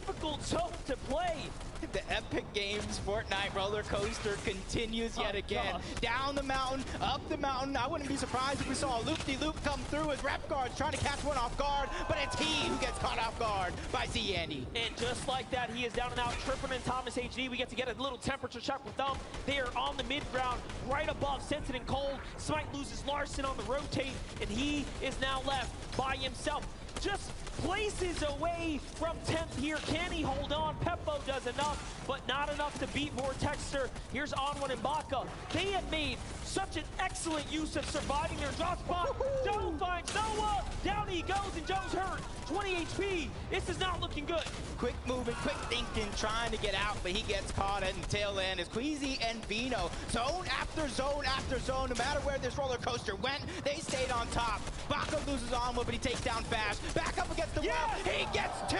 difficult zone to play. The Epic Games Fortnite roller coaster continues yet again. Gosh. Down the mountain, up the mountain. I wouldn't be surprised if we saw a loop-de-loop come through as Repguard's trying to catch one off guard, but it's he who gets caught off guard by ZYandy. And just like that, he is down and out. Trippin and Thomas HD, we get to get a little temperature check with them. They are on the mid-ground, right above Scented and Cold. Smite loses Larson on the rotate, and he is now left by himself. Just places away from 10th here. Can he hold on? Peppo does enough, but not enough to beat Vortexter. Here's Onward and Baka. They have made such an excellent use of surviving their drop spot. Joe finds Noah. Down he goes, and Joe's hurt. 20 HP. This is not looking good. Quick moving, quick thinking, trying to get out, but he gets caught at the tail end. It's Queasy and Vino. Zone after zone after zone. No matter where this roller coaster went, they stayed on top. Baka loses Onward, but he takes down Fast. Back up against the wall. He gets 2.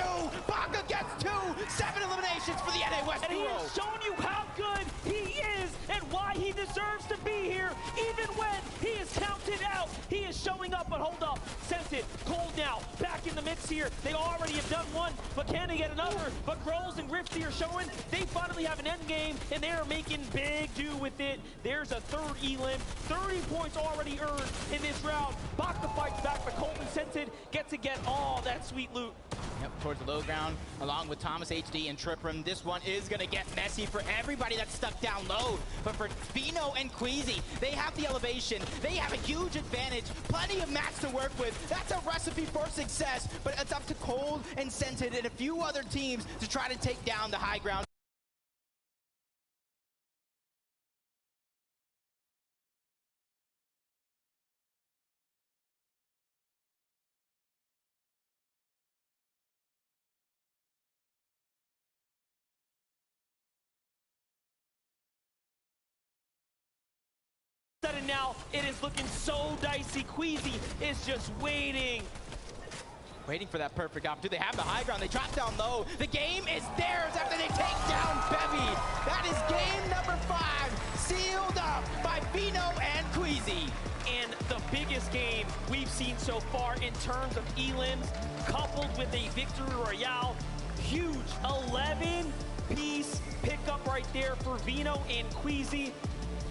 Baka gets 2. 7 eliminations for the NA West And he duo. has shown you how good he is and why he deserves to be here. Even when he is counted out, he is showing up. But hold up, Scented, Cold now, back in the mix here. They already have done one, but can they get another? But Grolls and Rifty are showing they finally have an end game, and they are making big do with it. There's a third elim, 30 points already earned in this round. Baka fights back, but Cold and Scented get to get all that sweet loot. Yep, towards the low ground, along with Thomas HD and Trippin. This one is going to get messy for everybody that's stuck down low. But for Vino and Queasy, they have the elevation. They have a huge advantage. Plenty of mats to work with. That's a recipe for success. But it's up to Cold and Scented and a few other teams to try to take down the high ground. And now it is looking so dicey. Queasy is just waiting. Waiting for that perfect opportunity. They have the high ground. They drop down low. The game is theirs after they take down Bevy. That is game number 5, sealed up by Vino and Queasy. And the biggest game we've seen so far in terms of elims, coupled with a victory royale. Huge 11-piece pickup right there for Vino and Queasy.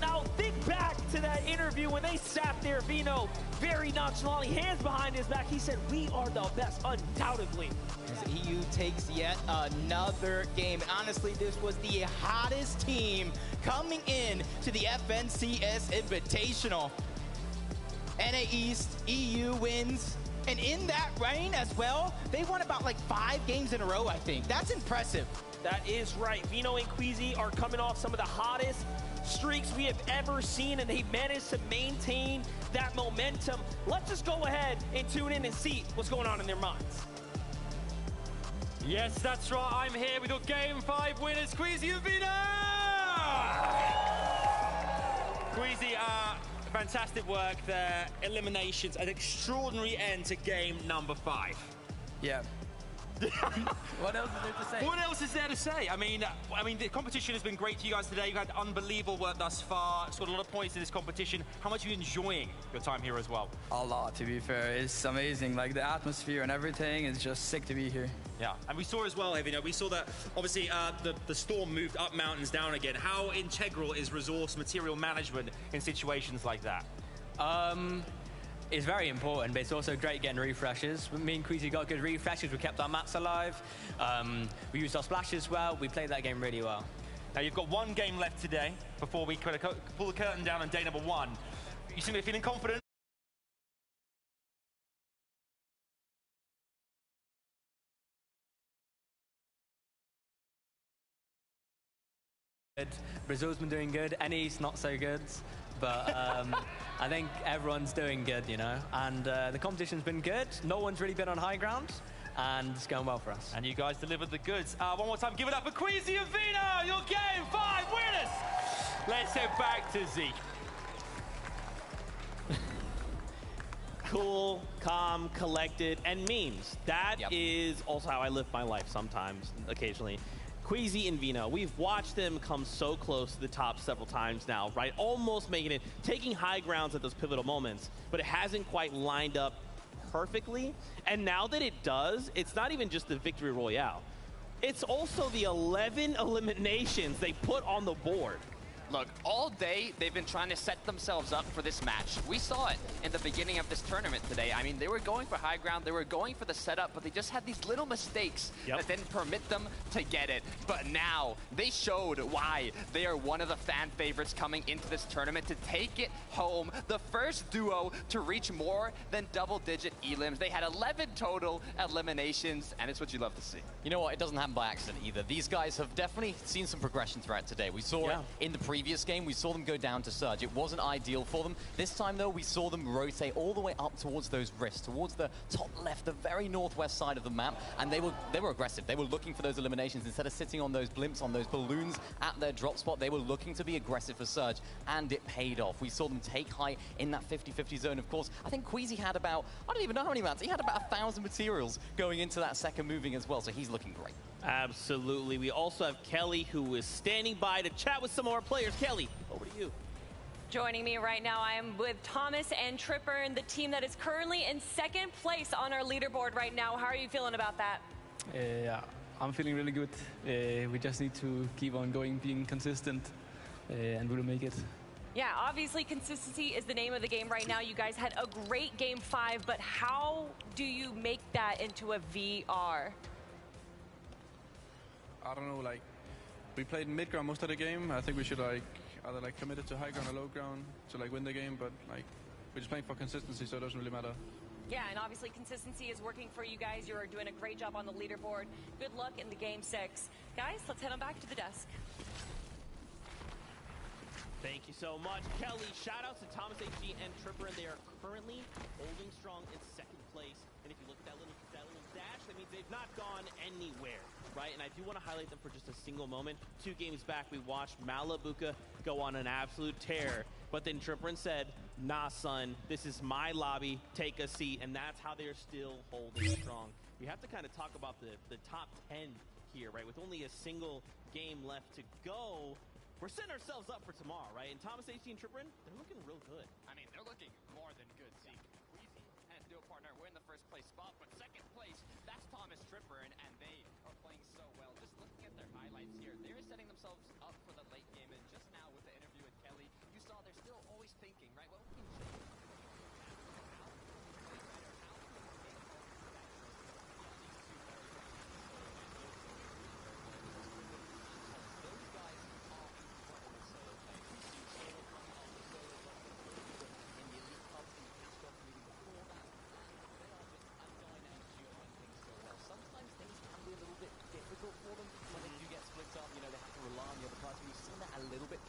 Now think back to that interview when they sat there, Vino very nonchalantly, hands behind his back. He said, "We are the best, undoubtedly." As EU takes yet another game. Honestly, this was the hottest team coming in to the FNCS Invitational. NA East, EU wins. And in that reign as well, they won about like 5 games in a row, I think. That's impressive. That is right. Vino and Queasy are coming off some of the hottest streaks we have ever seen, and they managed to maintain that momentum. Let's just go ahead and tune in and see what's going on in their minds. Yes, that's right. I'm here. We got Game 5 winners, Queasy and Vino! Queasy, fantastic work there. Eliminations, an extraordinary end to game number 5. Yeah. What else is there to say? What else is there to say? I mean, the competition has been great to you guys today. You've had unbelievable work thus far. Scored a lot of points in this competition. How much are you enjoying your time here as well? A lot, to be fair. It's amazing. Like, the atmosphere and everything is just sick to be here. Yeah, and we saw as well, Vino, we saw that obviously the storm moved up mountains, down again. How integral is resource material management in situations like that? It's very important, but it's also great getting refreshes. Me and Queasy got good refreshes. We kept our mats alive. We used our splashes well. We played that game really well. Now you've got 1 game left today before we kind of pull the curtain down on day number 1. You seem to be feeling confident. Brazil's been doing good. NA's not so good. But I think everyone's doing good, you know, and the competition's been good. No one's really been on high ground, and it's going well for us. And you guys delivered the goods. One more time, give it up for Queasy and Vino, your Game 5 winners! Let's head back to Zeke. Cool, calm, collected, and memes. That is also how I live my life sometimes, occasionally. Queasy and Vino, we've watched them come so close to the top several times now, right? Almost making it, taking high grounds at those pivotal moments, but it hasn't quite lined up perfectly. And now that it does, it's not even just the victory royale. It's also the 11 eliminations they put on the board. Look, all day they've been trying to set themselves up for this match. We saw it in the beginning of this tournament today. I mean, they were going for high ground, they were going for the setup, but they just had these little mistakes that didn't permit them to get it. But now, they showed why they are one of the fan favorites coming into this tournament to take it home. The first duo to reach more than double-digit elims. They had 11 total eliminations, and it's what you love to see. You know what? It doesn't happen by accident either. These guys have definitely seen some progression throughout today. We saw it in the previous game. We saw them go down to Surge. It wasn't ideal for them. This time, though, we saw them rotate all the way up towards those rifts, towards the top left, the very northwest side of the map, and they were aggressive. They were looking for those eliminations. Instead of sitting on those blimps, on those balloons at their drop spot, they were looking to be aggressive for Surge, and it paid off. We saw them take high in that 50-50 zone. Of course, I think Queasy had about, I don't even know how many mats, he had about 1,000 materials going into that second moving as well, so he's looking great. Absolutely. We also have Kelly, who is standing by to chat with some of our players. Kelly, over to you. Joining me right now, I am with Thomas and Tripper, and the team that is currently in second place on our leaderboard right now. How are you feeling about that? Yeah, I'm feeling really good. We just need to keep on going, being consistent, and we'll make it. Yeah, obviously consistency is the name of the game right now. You guys had a great game 5, but how do you make that into a VR? I don't know, like, we played mid ground most of the game. I think we should like either like commit it to high ground or low ground to like win the game, but like we're just playing for consistency, so it doesn't really matter. Yeah, and obviously consistency is working for you guys. You're doing a great job on the leaderboard. Good luck in the game 6. Guys, let's head on back to the desk. Thank you so much, Kelly. Shout outs to Thomas HG and Tripper, and they are currently holding strong in second place. And if you look at that little dash, that means they've not gone anywhere, right? And I do want to highlight them for just a single moment. 2 games back, we watched Malabuka go on an absolute tear, but then Tripper said, "Nah, son, this is my lobby. Take a seat," and that's how they're still holding strong. We have to kind of talk about the top 10 here, right? With only a single game left to go. We're setting ourselves up for tomorrow, right? And Thomas HG and Tripper, they're looking real good. I mean, they're looking more than good. See, Queasy and his duo partner were in the first place spot, but second place, that's Thomas Tripper, and they are playing so well. Just looking at their highlights here, they're setting themselves up for the late game, and just now with the interview with Kelly, you saw they're still always thinking, right? What we can change?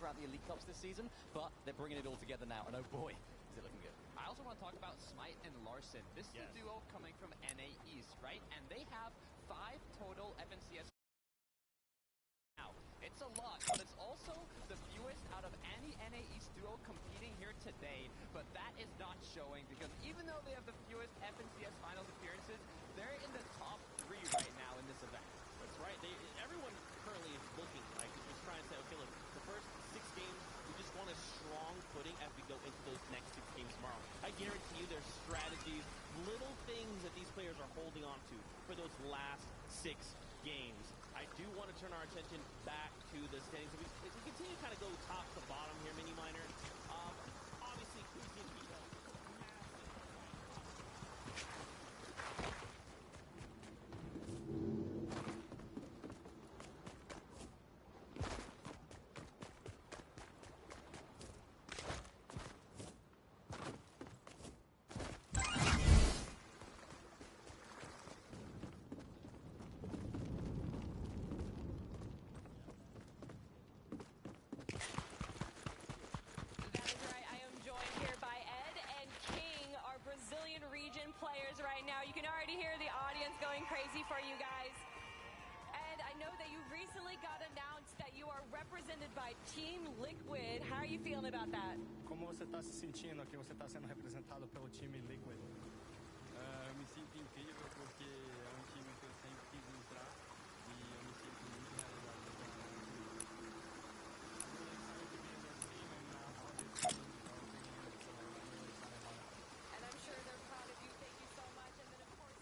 Throughout the Elite Cups this season, but they're bringing it all together now, and oh boy, is it looking good. I also want to talk about Smite and Larson. This is a duo coming from NA East, right? And they have 5 total FNCS. Now, it's a lot, but it's also the fewest out of any NA East duo competing here today, but that is not showing because even though they have the fewest FNCS finals appearances, they're in the top 3 right now in this event. That's right. Everyone currently is looking like they're just trying to say, okay, look, the first 6 games, we just want a strong footing as we go into those next 6 games tomorrow. I guarantee you there's strategies, little things that these players are holding on to for those last 6 games. I do want to turn our attention back to the standings. We continue to kind of go top to bottom here, Mini Miner. Obviously, Queasy and Vito. Players right now. You can already hear the audience going crazy for you guys. And I know that you recently got announced that you are represented by Team Liquid. How are you feeling about that? Como você está se sentindo que você está sendo representado pelo time Liquid? Eu me sinto incrível porque é time que eu sempre quis entrar e eu me sinto muito realizado. And I'm sure they're proud of you. Thank you so much. And then of course,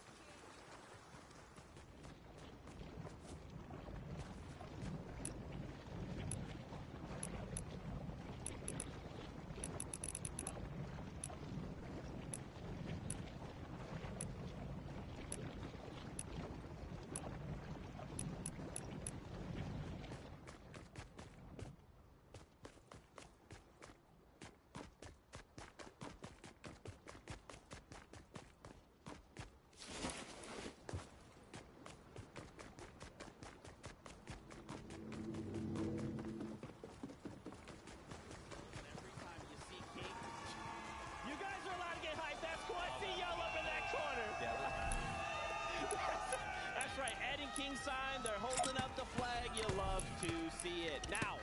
king sign. They're holding up the flag. You love to see it. Now,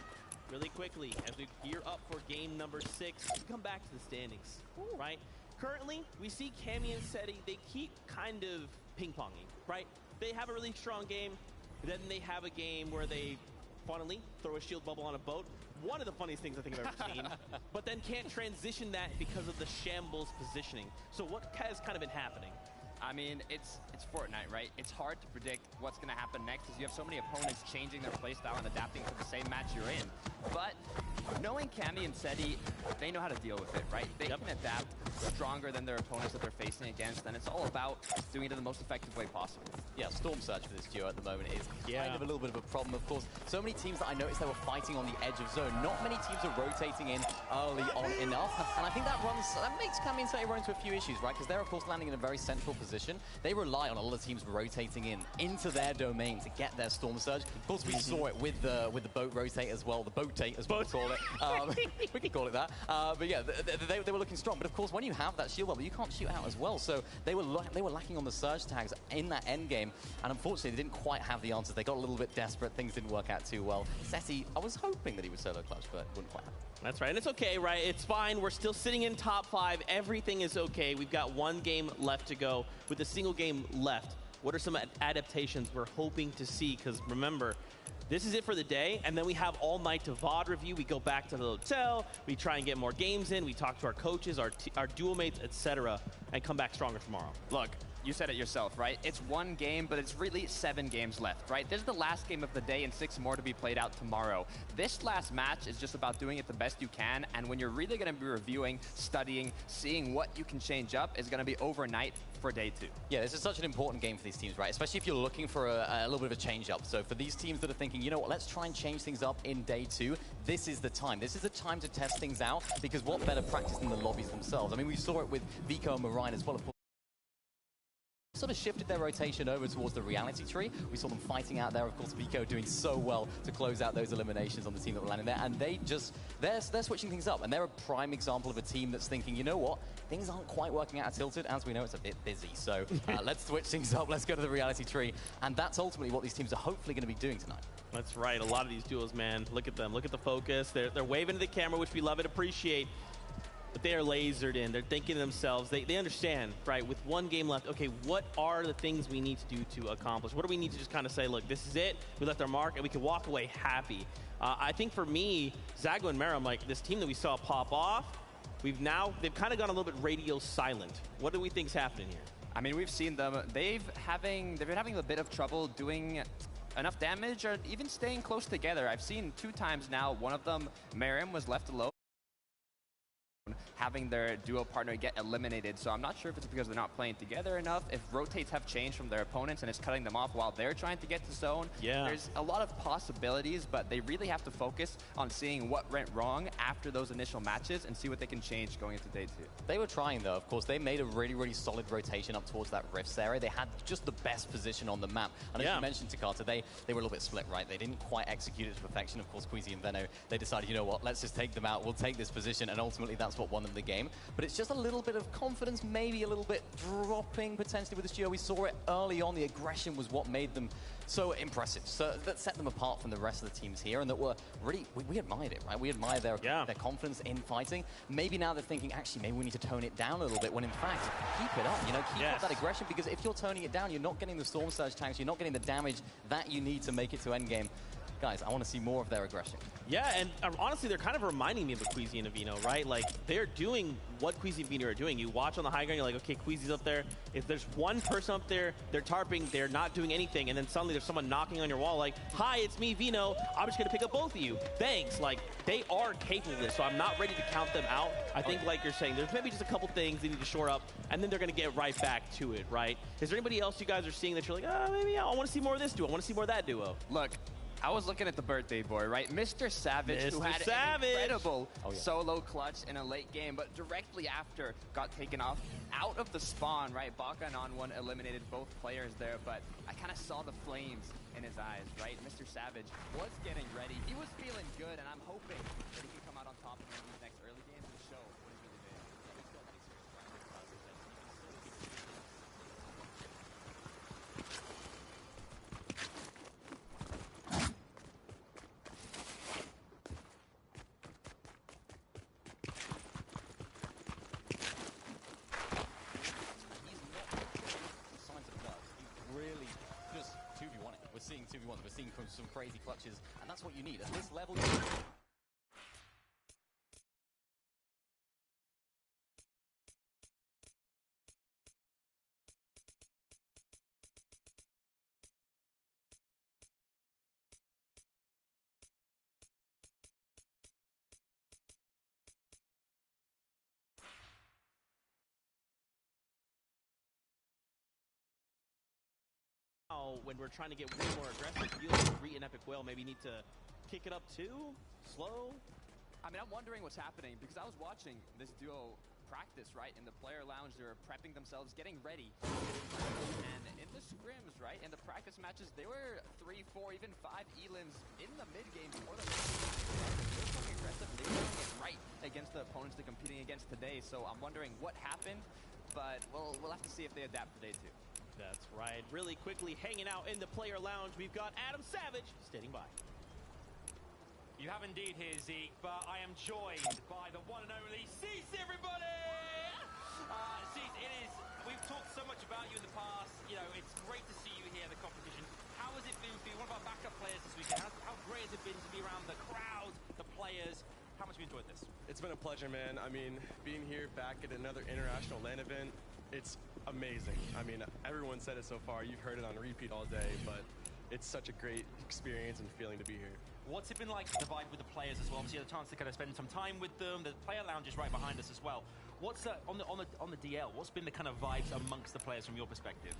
really quickly, as we gear up for game number 6, we come back to the standings, right? Currently, we see Cammy and Seti, they keep kind of ping-ponging, right? They have a really strong game, then they have a game where they, funnily, throw a shield bubble on a boat. One of the funniest things I think I've ever seen, but then can't transition that because of the shambles positioning. So what has kind of been happening? I mean, it's Fortnite, right? It's hard to predict what's going to happen next as you have so many opponents changing their playstyle and adapting to the same match you're in. But knowing Cammy and Seti, they know how to deal with it, right? They can adapt stronger than their opponents that they're facing against, and it's all about doing it in the most effective way possible. Yeah, Storm Surge for this duo at the moment is kind of a little bit of a problem, of course. So many teams that I noticed they were fighting on the edge of zone. Not many teams are rotating in early on enough, and I think that makes Cammy and Seti run into a few issues, right? Because they're, of course, landing in a very central position. They rely on a lot of teams rotating into their domain to get their Storm Surge. Of course, we saw it with the boat rotate as well, the boat-tate as we call it. We can call it that. But yeah, they were looking strong. But of course, when you have that shield bubble, you can't shoot out as well. So they were lacking on the surge tags in that end game, and unfortunately, they didn't quite have the answers. They got a little bit desperate. Things didn't work out too well. Seti, I was hoping that he would solo clutch, but it wouldn't quite happen. That's right, and it's okay, right? It's fine. We're still sitting in top 5. Everything is okay. We've got one game left to go. With a single game left, what are some adaptations we're hoping to see? Because remember, this is it for the day, and then we have all night to VOD review. We go back to the hotel, we try and get more games in, we talk to our coaches, our duo mates, etc., and come back stronger tomorrow. Look, you said it yourself, right? It's one game, but it's really 7 games left, right? This is the last game of the day and 6 more to be played out tomorrow. This last match is just about doing it the best you can, and when you're really going to be reviewing, studying, seeing what you can change up is going to be overnight for day 2. Yeah, this is such an important game for these teams, right? Especially if you're looking for a little bit of a change-up. So for these teams that are thinking, you know what, let's try and change things up in day 2, this is the time. This is the time to test things out, because what better practice than the lobbies themselves? I mean, we saw it with Vico and Marine as well, of course. Sort of shifted their rotation over towards the reality tree. We saw them fighting out there. Of course, Vico doing so well to close out those eliminations on the team that were landing there. And they're switching things up. And they're a prime example of a team that's thinking, you know what? Things aren't quite working out at Tilted. As we know, it's a bit busy. So let's switch things up. Let's go to the reality tree. And that's ultimately what these teams are hopefully going to be doing tonight. That's right. A lot of these duos, man. Look at them. Look at the focus. They're waving to the camera, which we love and appreciate. But they are lasered in. They're thinking to themselves. They understand, right? With one game left, okay, what are the things we need to do to accomplish? What do we need to just kind of say, look, this is it. We left our mark, and we can walk away happy. I think for me, Zago and Meram, like this team that we saw pop off, they've kind of gone a little bit radio silent. What do we think's happening here? I mean, we've seen them. They've been having a bit of trouble doing enough damage or even staying close together. I've seen 2 times now. One of them, Meram, was left alone, having their duo partner get eliminated. So I'm not sure if it's because they're not playing together enough, if rotates have changed from their opponents and it's cutting them off while they're trying to get to zone. Yeah. There's a lot of possibilities, but they really have to focus on seeing what went wrong after those initial matches and see what they can change going into day 2. They were trying, though. Of course, they made a really, really solid rotation up towards that Rifts area. They had just the best position on the map. And as you mentioned, Takata, they were a little bit split, right? They didn't quite execute it to perfection. Of course, Queasy and Veno, they decided, you know what, let's just take them out. We'll take this position. And ultimately, that's what won them the game. But it's just a little bit of confidence, maybe a little bit dropping potentially with this duo. We saw it early on. The aggression was what made them so impressive. So that set them apart from the rest of the teams here, and that were really, we admired it, right? We admired their confidence in fighting. Maybe now they're thinking, actually, maybe we need to tone it down a little bit, when in fact, keep it up, you know, keep up that aggression, because if you're toning it down, you're not getting the Storm Surge tanks, you're not getting the damage that you need to make it to endgame. Guys, I want to see more of their aggression. Yeah, and honestly, they're kind of reminding me of the Queasy and Avino, right? Like, they're doing what Queasy and Avino are doing. You watch on the high ground, you're like, okay, Queasy's up there. If there's one person up there, they're tarping, they're not doing anything, and then suddenly there's someone knocking on your wall like, hi, it's me, Vino. I'm just going to pick up both of you. Thanks. Like, they are capable of this, so I'm not ready to count them out. I think, like you're saying, there's maybe just a couple things they need to shore up, and then they're going to get right back to it, right? Is there anybody else you guys are seeing that you're like, oh, maybe I want to see more of this duo. I want to see more of that duo? Look, I was looking at the birthday boy, right? Mr. Savage, who had an incredible solo clutch in a late game, but directly after got taken off out of the spawn, right? Baka and On1 eliminated both players there, but I kind of saw the flames in his eyes, right? Mr. Savage was getting ready. He was feeling good, and I'm hoping that he can come out on top in these next early games and show what he's really doing. it. We're seeing 2v1s, we're seeing some crazy clutches, and that's what you need. At this level, when we're trying to get way more aggressive, feels like Reet and Epic Whale maybe need to kick it up too, slow. I mean, I'm wondering what's happening because I was watching this duo practice, right? In the player lounge, they were prepping themselves, getting ready. And in the scrims, right, in the practice matches, they were 3, 4, even 5 elims in the mid game before the they're playing aggressive. They were doing it right against the opponents they're competing against today. So I'm wondering what happened, but we'll have to see if they adapt today too. That's right. Really quickly hanging out in the player lounge, we've got Adam Savage standing by. You have indeed here, Zeke, but I am joined by the one and only Cease, everybody! Cease, we've talked so much about you in the past. You know, it's great to see you here at the competition. How has it been for you? One of our backup players this weekend. How great has it been to be around the crowd, the players? How much have you enjoyed this? It's been a pleasure, man. I mean, being here back at another international LAN event, it's amazing. I mean, everyone said it so far. You've heard it on repeat all day, but it's such a great experience and feeling to be here. What's it been like to vibe with the players as well? Obviously, you had a chance to kind of spend some time with them. The player lounge is right behind us as well. What's on the DL? What's been the kind of vibes amongst the players from your perspective?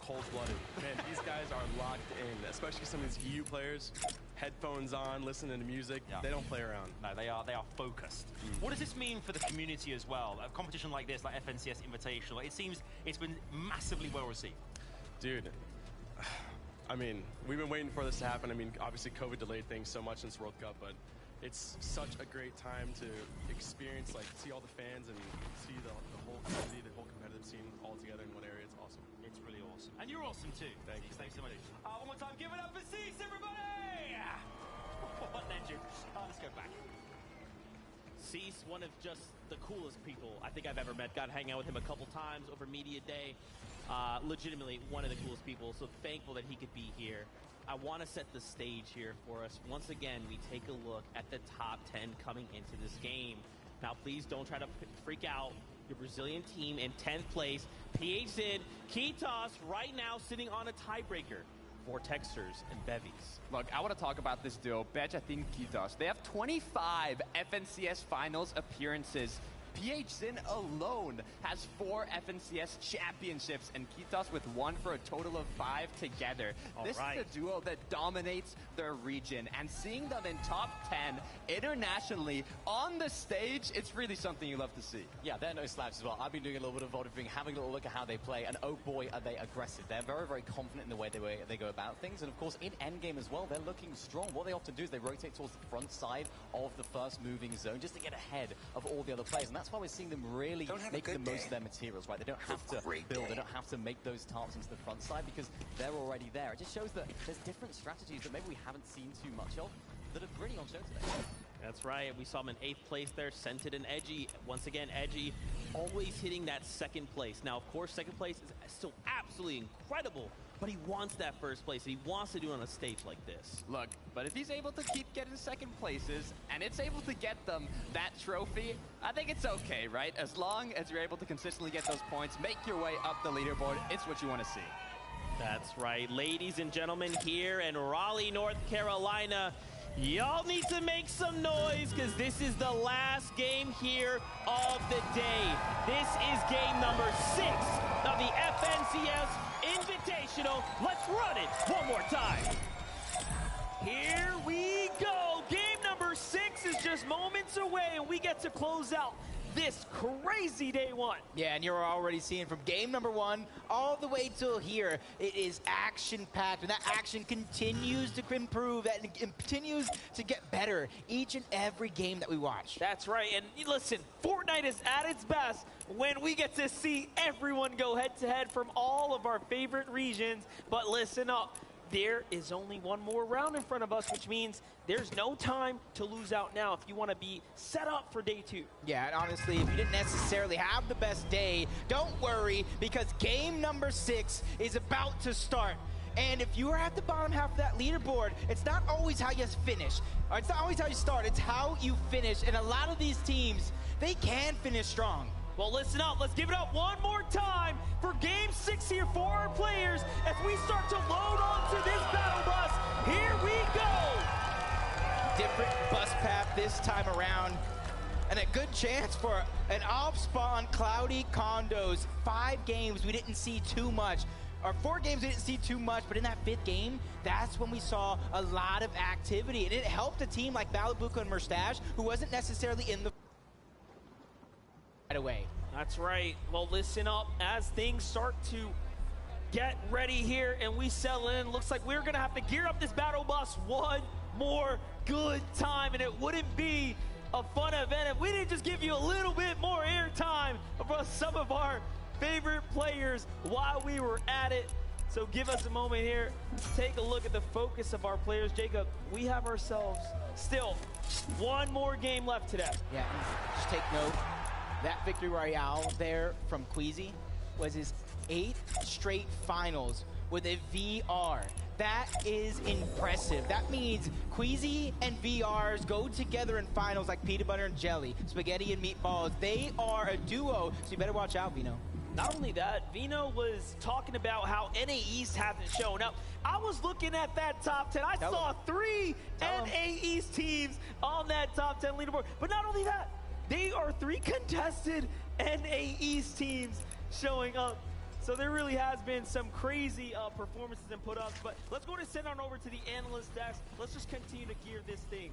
Cold-blooded. Man, these guys are locked in, especially some of these EU players. Headphones on, listening to music. Yeah. They don't play around. No, they are focused. What does this mean for the community as well? A competition like this, like FNCS Invitational, it seems it's been massively well received. Dude, I mean, we've been waiting for this to happen. I mean, obviously COVID delayed things so much since World Cup, but it's such a great time to experience, like, see all the fans and see the whole community, the whole competitive scene all together in one area. It's awesome. It's really awesome. And you're awesome too. Thanks so much. One more time, give it up for Cease, everybody! What legend. Let's go back. Cease, one of just the coolest people I think I've ever met. Got to hang out with him a couple times over Media Day. Legitimately one of the coolest people, so thankful that he could be here. I want to set the stage here for us. Once again, we take a look at the top 10 coming into this game. Now, please don't try to freak out. Your Brazilian team in 10th place. PhZin, Kitos right now sitting on a tiebreaker. Vortexers and Bevies. Look, I want to talk about this duo, PhZin, Kitos. They have 25 FNCS Finals appearances. PhZin alone has 4 FNCS championships, and Kitos with 1 for a total of 5 together. This is a duo that dominates their region, and seeing them in top 10 internationally on the stage, it's really something you love to see. Yeah, they're no slouches as well. I've been doing a little bit of voting, having a little look at how they play, and oh boy, are they aggressive. They're very, very confident in the way they go about things, and of course, in endgame as well, they're looking strong. What they often do is they rotate towards the front side of the first moving zone just to get ahead of all the other players, and that's why we're seeing them really make the most of their materials, right? They don't have to build, they don't have to make those tarps into the front side because they're already there. It just shows that there's different strategies that maybe we haven't seen too much of that are really on show today. That's right. We saw him in 8th place there, Scented and Edgy. Once again, Edgy always hitting that 2nd place. Now, of course, 2nd place is still absolutely incredible, but he wants that 1st place, and he wants to do it on a stage like this. Look, but if he's able to keep getting 2nd places, and it's able to get them that trophy, I think it's okay, right? As long as you're able to consistently get those points, make your way up the leaderboard, it's what you want to see. That's right. Ladies and gentlemen, here in Raleigh, North Carolina, y'all need to make some noise because this is the last game here of the day. This is game number 6 of the FNCS Invitational. Let's run it one more time. Here we go. Game number 6 is just moments away, and we get to close out this crazy day 1. Yeah, and you're already seeing from game number 1 all the way till here, it is action-packed, and that action continues to improve, and continues to get better each and every game that we watch. That's right, and listen, Fortnite is at its best when we get to see everyone go head-to-head from all of our favorite regions, but listen up. There is only one more round in front of us, which means there's no time to lose out now if you want to be set up for day 2. Yeah, and honestly, if you didn't necessarily have the best day, don't worry, because game number 6 is about to start. And if you are at the bottom half of that leaderboard, it's not always how you finish. Or it's not always how you start, it's how you finish. And a lot of these teams, they can finish strong. Well, listen up. Let's give it up one more time for Game 6 here for our players as we start to load onto this battle bus. Here we go. Different bus path this time around. And a good chance for an off-spawn Cloudy Condos. 5 games we didn't see too much. Or 4 games we didn't see too much, but in that 5th game, that's when we saw a lot of activity. And it helped a team like Balibuco and Merstash, who wasn't necessarily in the right away. That's right. Well, listen up. As things start to get ready here and we settle in, looks like we're going to have to gear up this battle bus one more good time. And it wouldn't be a fun event if we didn't just give you a little bit more airtime about some of our favorite players while we were at it. So give us a moment here. Take a look at the focus of our players. Jacob, we have ourselves still one more game left today. Yeah, just take note. That victory royale there from Queasy was his 8th straight finals with a VR. That is impressive. That means Queasy and VRs go together in finals like peanut butter and jelly, spaghetti and meatballs. They are a duo, so you better watch out, Vino. Not only that, Vino was talking about how NA East hasn't shown up. I was looking at that top 10. I saw 3 NA East teams on that top 10 leaderboard. But not only that, they are 3 contested NA East teams showing up. So there really has been some crazy performances and put-ups. But let's go and send on over to the analyst desk. Let's just continue to gear this thing.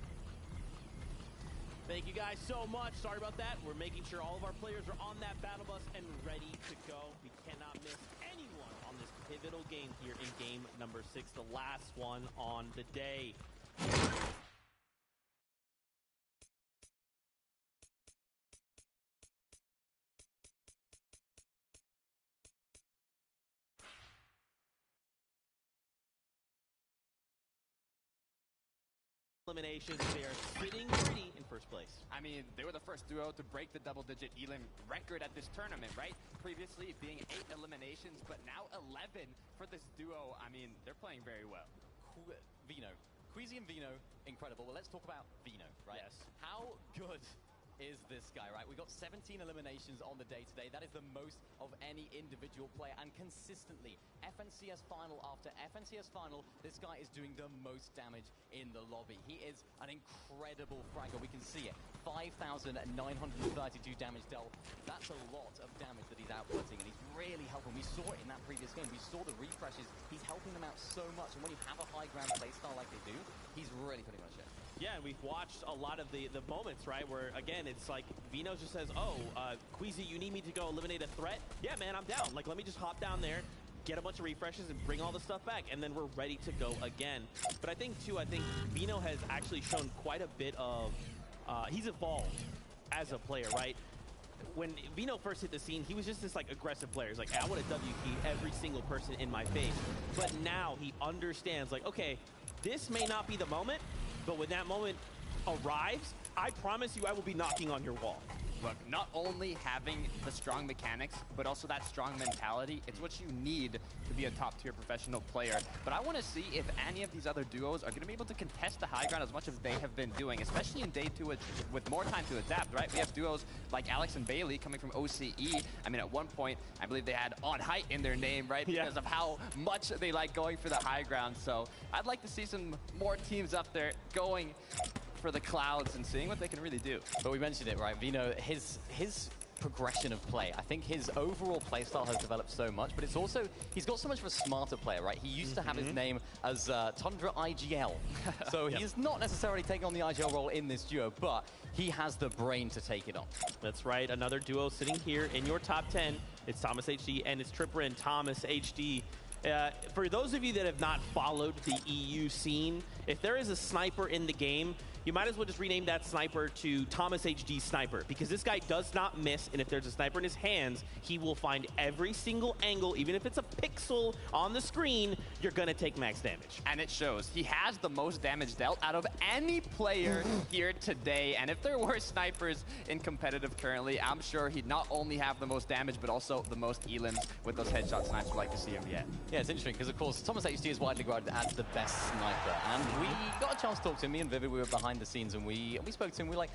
Thank you guys so much. Sorry about that. We're making sure all of our players are on that battle bus and ready to go. We cannot miss anyone on this pivotal game here in game number 6, the last one on the day. Eliminations, they are sitting pretty in first place. I mean, they were the first duo to break the double-digit elim record at this tournament, right? Previously being 8 eliminations, but now 11 for this duo. I mean, they're playing very well. Vino. Queasy and Vino, incredible. Well, let's talk about Vino, right? Yes. How good is this guy, right? We got 17 eliminations on the day today. That is the most of any individual player, and consistently, FNCS final after FNCS final, this guy is doing the most damage in the lobby. He is an incredible fragger. We can see it. 5,932 damage dealt. That's a lot of damage that he's outputting, and he's really helping. We saw it in that previous game. We saw the refreshes. He's helping them out so much, and when you have a high ground playstyle like they do, he's really putting on a show. Yeah, and we've watched a lot of the moments, right, where, again, it's like Vino just says, oh, Queasy, you need me to go eliminate a threat? Yeah, man, I'm down. Like, let me just hop down there, get a bunch of refreshes, and bring all the stuff back, and then we're ready to go again. But I think, too, Vino has actually shown quite a bit of, he's evolved as a player, right? When Vino first hit the scene, he was just this, like, aggressive player. He's like, hey, I want to W-key every single person in my face. But now he understands, like, okay, this may not be the moment, but when that moment arrives, I promise you I will be knocking on your wall. Look, not only having the strong mechanics, but also that strong mentality, it's what you need to be a top-tier professional player. But I want to see if any of these other duos are going to be able to contest the high ground as much as they have been doing, especially in day 2 with more time to adapt, right? We have duos like Alex and Bailey coming from OCE. I mean, at one point, I believe they had On Height in their name, right? Because of how much they like going for the high ground. So I'd like to see some more teams up there going for the clouds and seeing what they can really do. But we mentioned it, right? Vino, his progression of play, I think his overall playstyle has developed so much, but it's also, he's got so much of a smarter player, right? He used to have his name as Tundra IGL. So he's not necessarily taking on the IGL role in this duo, but he has the brain to take it on. That's right, another duo sitting here in your top 10. It's Thomas HD and it's Tripper and Thomas HD. For those of you that have not followed the EU scene, if there is a sniper in the game, you might as well just rename that sniper to Thomas HD Sniper, because this guy does not miss, and if there's a sniper in his hands, he will find every single angle, even if it's a pixel on the screen, you're gonna take max damage. And it shows. He has the most damage dealt out of any player here today, and if there were snipers in competitive currently, I'm sure he'd not only have the most damage, but also the most elims with those headshot snipes we'd like to see him get. Yeah, it's interesting, because of course, Thomas HD is widely regarded as the best sniper, and we got a chance to talk to him. Me and Vivid, we were behind the scenes, and we spoke to him. We were like,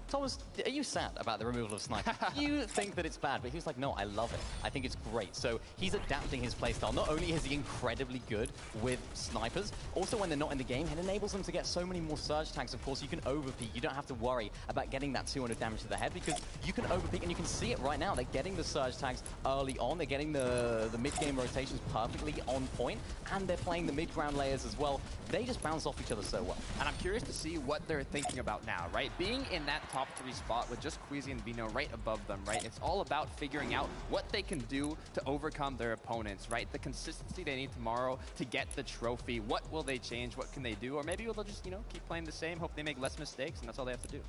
Thomas, are you sad about the removal of sniper? You think that it's bad, but he was like, no, I love it. I think it's great. So he's adapting his playstyle. Not only is he incredibly good with snipers, also when they're not in the game, it enables them to get so many more surge tags. Of course, you can overpeak. You don't have to worry about getting that 200 damage to the head, because you can overpeak, and you can see it right now. They're getting the surge tags early on. They're getting the mid-game rotations perfectly on point, and they're playing the mid-ground layers as well. They just bounce off each other so well. And I'm curious to see what they're thinking about now, right? Being in that top 3 spot with just Queasy and Vino right above them, right? It's all about figuring out what they can do to overcome their opponents, right? The consistency they need tomorrow to get the trophy. What will they change? What can they do? Or maybe they'll just, you know, keep playing the same, hope they make less mistakes, and that's all they have to do.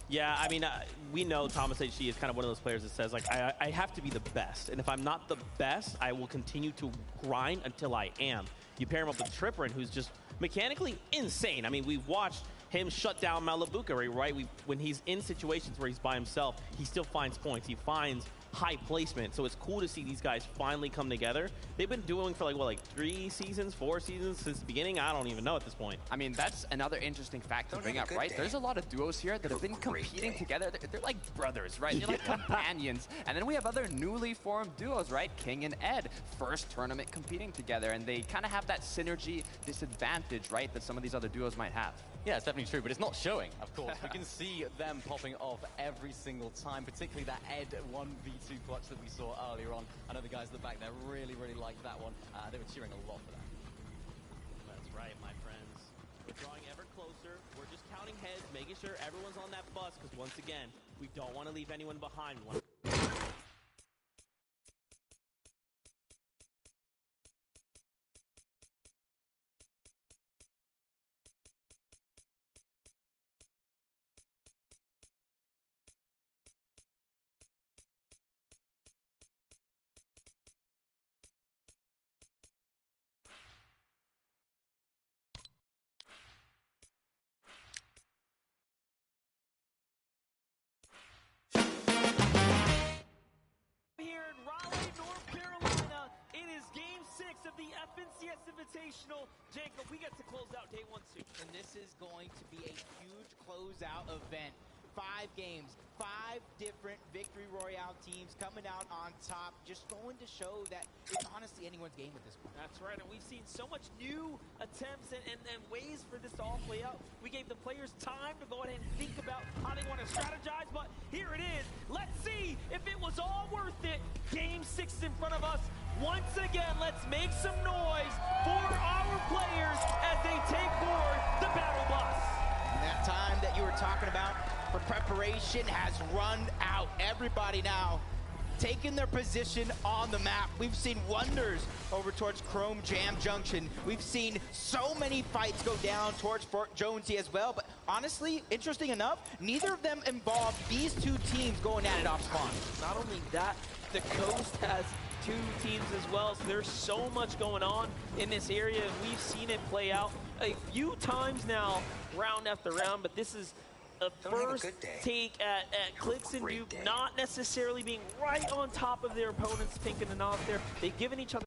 Yeah, I mean, we know Thomas HD is kind of one of those players that says, like, I have to be the best. And if I'm not the best, I will continue to grind until I am. You pair him up with Trippin, who's just mechanically insane. I mean, we've watched him shut down Malabuka, right? When he's in situations where he's by himself, he still finds points. He finds high placement. So it's cool to see these guys finally come together. They've been doing for like 3 seasons, 4 seasons since the beginning. I don't even know at this point. I mean, that's another interesting fact to bring up, right? There's a lot of duos here that have been competing together. They're like brothers, right? They're like companions. And then we have other newly formed duos, right? King and Ed, first tournament competing together, and they kind of have that synergy disadvantage, right, that some of these other duos might have. Yeah, it's definitely true, but it's not showing, of course. We can see them popping off every single time, particularly that Ed 1v2 clutch that we saw earlier on. I know the guys at the back there really, really liked that one. They were cheering a lot for that. That's right, my friends. We're drawing ever closer. We're just counting heads, making sure everyone's on that bus, because once again, we don't want to leave anyone behind. The FNCS Invitational. Jacob, we get to close out day 1 soon. And this is going to be a huge closeout event. 5 games, 5 different Victory Royale teams coming out on top, just going to show that it's honestly anyone's game at this point. That's right, and we've seen so much new attempts and ways for this to all play out. We gave the players time to go ahead and think about how they want to strategize, but here it is. Let's see if it was all worth it. Game 6 is in front of us. Once again, let's make some noise for our players as they take board the battle bus. And that time that you were talking about for preparation has run out. Everybody now taking their position on the map. We've seen wonders over towards Chrome Jam Junction. We've seen so many fights go down towards Fort Jonesy as well, but honestly, interesting enough, neither of them involved these 2 teams going at it off spawn. Not only that, the Coast has 2 teams as well, so there's so much going on in this area, and we've seen it play out a few times now, round after round, but this is a first take at Clix and Duke, not necessarily being right on top of their opponents, taking the nod there. They've given each other.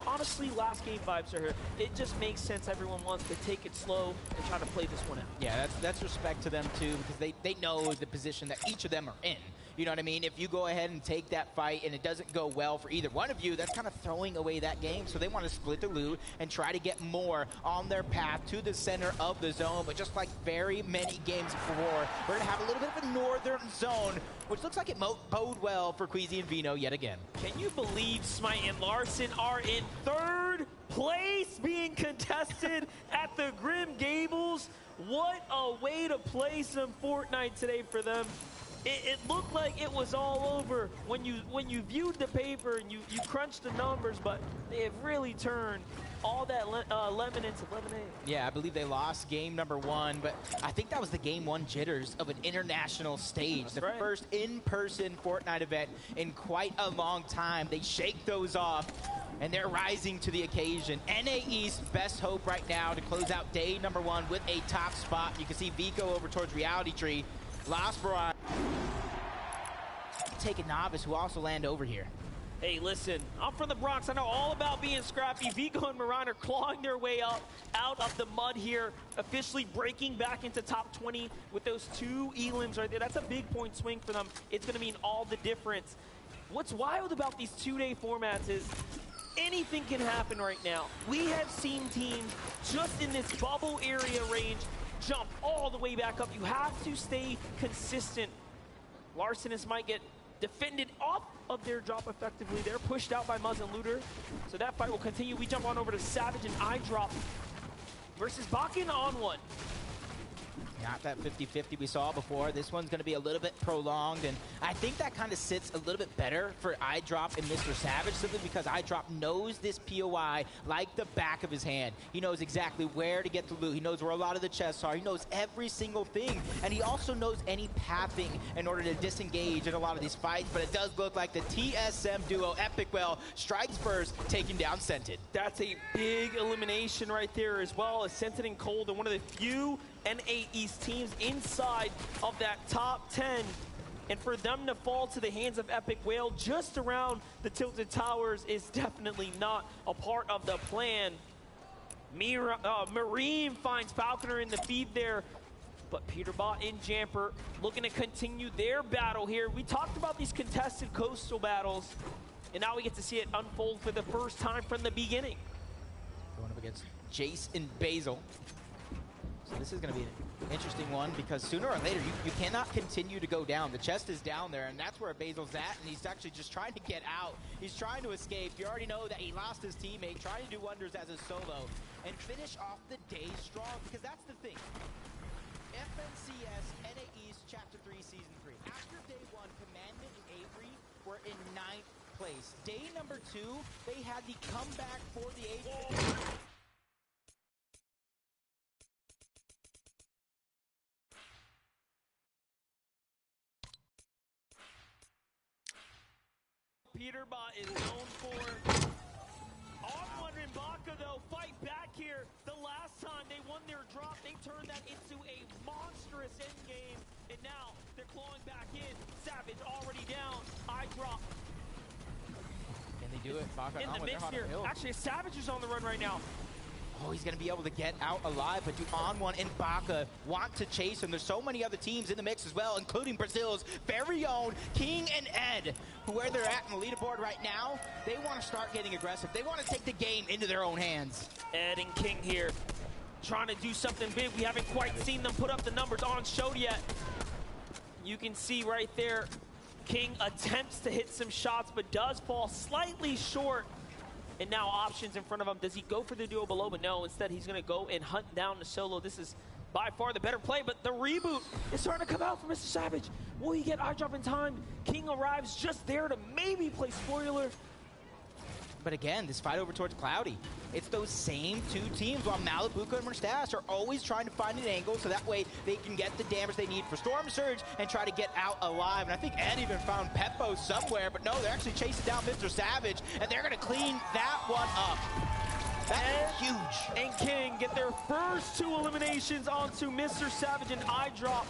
Honestly, last game vibes are here. It just makes sense. Everyone wants to take it slow and try to play this one out. Yeah, that's respect to them too, because they know the position that each of them are in. You know what I mean? If you go ahead and take that fight and it doesn't go well for either one of you, that's kind of throwing away that game. So they want to split the loot and try to get more on their path to the center of the zone. But just like very many games before, we're going to have a little bit of a northern zone, which looks like it bode well for Queasy and Vino yet again. Can you believe Smite and Larson are in 3rd place being contested at the Grim Gables? What a way to play some Fortnite today for them. It looked like it was all over when you viewed the paper and you crunched the numbers, but they have really turned all that lemon into lemonade. Yeah, I believe they lost game number 1, but I think that was the game 1 jitters of an international stage. That's the right. first in-person Fortnite event in quite a long time. They shake those off, and they're rising to the occasion. NA East, best hope right now to close out day number 1 with a top spot. You can see Vico over towards Reality Tree. Lost Baron. Take a novice who also land over here. Hey, listen, I'm from the Bronx. I know all about being scrappy. Vico and Miran are clawing their way up out of the mud here, officially breaking back into top 20 with those 2 elims right there. That's a big point swing for them. It's going to mean all the difference. What's wild about these 2-day formats is anything can happen right now. We have seen teams just in this bubble area range jump all the way back up. You have to stay consistent. Larson and Smite get defended off of their drop effectively. They're pushed out by Muzz and Looter. So that fight will continue. We jump on over to Savage and iDrop versus Bakken on one. Not that 50-50 we saw before. This one's going to be a little bit prolonged, and I think that kind of sits a little bit better for iDrop and Mr. Savage, simply because iDrop knows this POI like the back of his hand. He knows exactly where to get the loot. He knows where a lot of the chests are. He knows every single thing, and he also knows any pathing in order to disengage in a lot of these fights, but it does look like the TSM duo, EpicWell, strikes first, taking down Scented. That's a big elimination right there, as well as Scented and Cold, and one of the few NA East teams inside of that top 10. And for them to fall to the hands of EpicWell just around the Tilted Towers is definitely not a part of the plan. Marine finds Falconer in the feed there, but Peterbot and Jamper looking to continue their battle here. We talked about these contested coastal battles, and now we get to see it unfold for the first time from the beginning. Going up against Jace and Basil. So this is going to be an interesting one, because sooner or later you cannot continue to go down. The chest is down there, and that's where Basil's at, and he's actually just trying to get out. He's trying to escape. You already know that he lost his teammate, trying to do wonders as a solo, and finish off the day strong, because that's the thing. FNCS NA East Chapter 3 Season 3. After day 1, Commandment and Avery were in 9th place. Day number 2, they had the comeback for the age. Peterbot is known for. On1 and Baka, though, fight back here. The last time they won their drop, they turned that into a monstrous endgame, and now they're clawing back in. Savage already down. iDrop. Can they do it? Baka in the mix here. Actually, Savage is on the run right now. Oh, he's going to be able to get out alive, but do On1 and Baka want to chase him? There's so many other teams in the mix as well, including Brazil's very own King and Ed, where they're at in the leaderboard right now. They want to start getting aggressive. They want to take the game into their own hands. Ed and King here, trying to do something big. We haven't quite seen them put up the numbers on show yet. You can see right there, King attempts to hit some shots, but does fall slightly short. And now options in front of him. Does he go for the duo below? But no, instead he's going to go and hunt down the solo. This is by far the better play, but the reboot is starting to come out for Mr. Savage. Will he get iDrop in time? King arrives just there to maybe play spoiler. But again, this fight over towards Cloudy, it's those same 2 teams, while Malibuca and Mustache are always trying to find an angle so that way they can get the damage they need for Storm Surge and try to get out alive. And I think Ed even found Peppo somewhere, but no, they're actually chasing down Mr. Savage, and they're going to clean that one up. That's huge. And King get their first 2 eliminations onto Mr. Savage and iDrop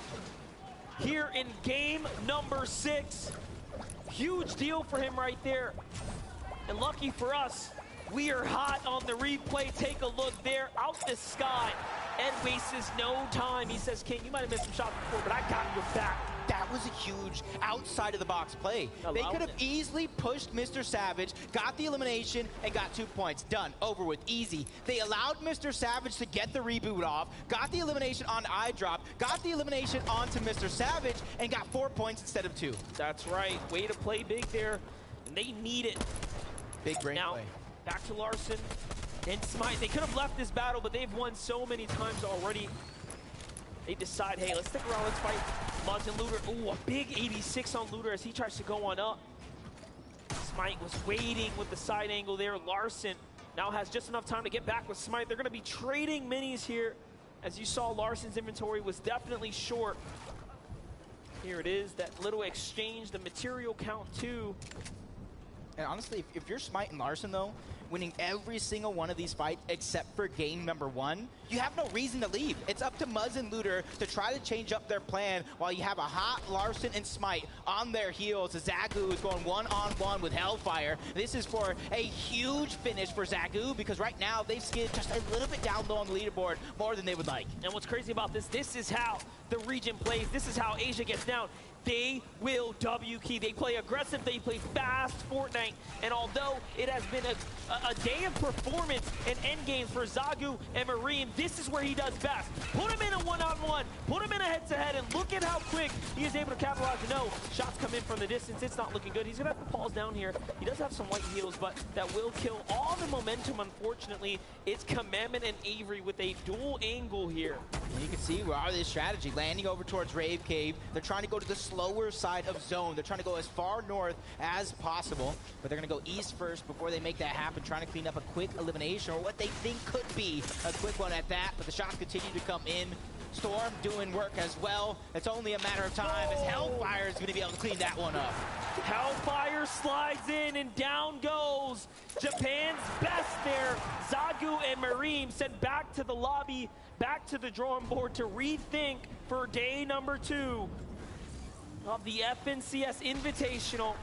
here in game number 6. Huge deal for him right there. And lucky for us, we are hot on the replay. Take a look there, out the sky. Ed wastes no time. He says, King, you might have missed some shots before, but I got your back. That was a huge outside-of-the-box play. They could have easily pushed Mr. Savage, got the elimination, and got 2 points. Done. Over with. Easy. They allowed Mr. Savage to get the reboot off, got the elimination on iDrop, got the elimination onto Mr. Savage, and got 4 points instead of 2. That's right. Way to play big there, and they need it. Big brain now, play. Back to Larson and Smite. They could have left this battle, but they've won so many times already. They decide, hey, let's stick around, let's fight Muzz and Looter. Ooh, a big 86 on Looter as he tries to go on up. Smite was waiting with the side angle there. Larson now has just enough time to get back with Smite. They're going to be trading minis here. As you saw, Larsen's inventory was definitely short. Here it is, that little exchange, the material count too. And honestly, if you're Smite and Larsen, though, winning every single one of these fights except for game number 1, you have no reason to leave. It's up to Muzz and Looter to try to change up their plan while you have a hot Larsen and Smite on their heels. Zagu is going one-on-one with Hellfire. This is for a huge finish for Zagu because right now they've skidded just a little bit down low on the leaderboard, more than they would like. And what's crazy about this is how the region plays. This is how Asia gets down. They will W key. They play aggressive, they play fast Fortnite. And although it has been a day of performance and end games for Zagu and Marine, this is where he does best. Put him in a one-on-one, put him in a head-to-head, and look at how quick he is able to capitalize. No, shots come in from the distance. It's not looking good. He's gonna have to pause down here. He does have some white heals, but that will kill all the momentum, unfortunately. It's Commandment and Avery with a dual angle here. And you can see where are this strategy, landing over towards Rave Cave. They're trying to go to the slower side of zone. They're trying to go as far north as possible, but they're going to go east first before they make that happen, trying to clean up a quick elimination, or what they think could be a quick one at that, but the shots continue to come in. Storm doing work as well. It's only a matter of time as Hellfire is going to be able to clean that one up. Hellfire slides in and down goes Japan's best there. Zagu and Marine sent back to the lobby, back to the drawing board to rethink for day number 2 of the FNCS Invitational.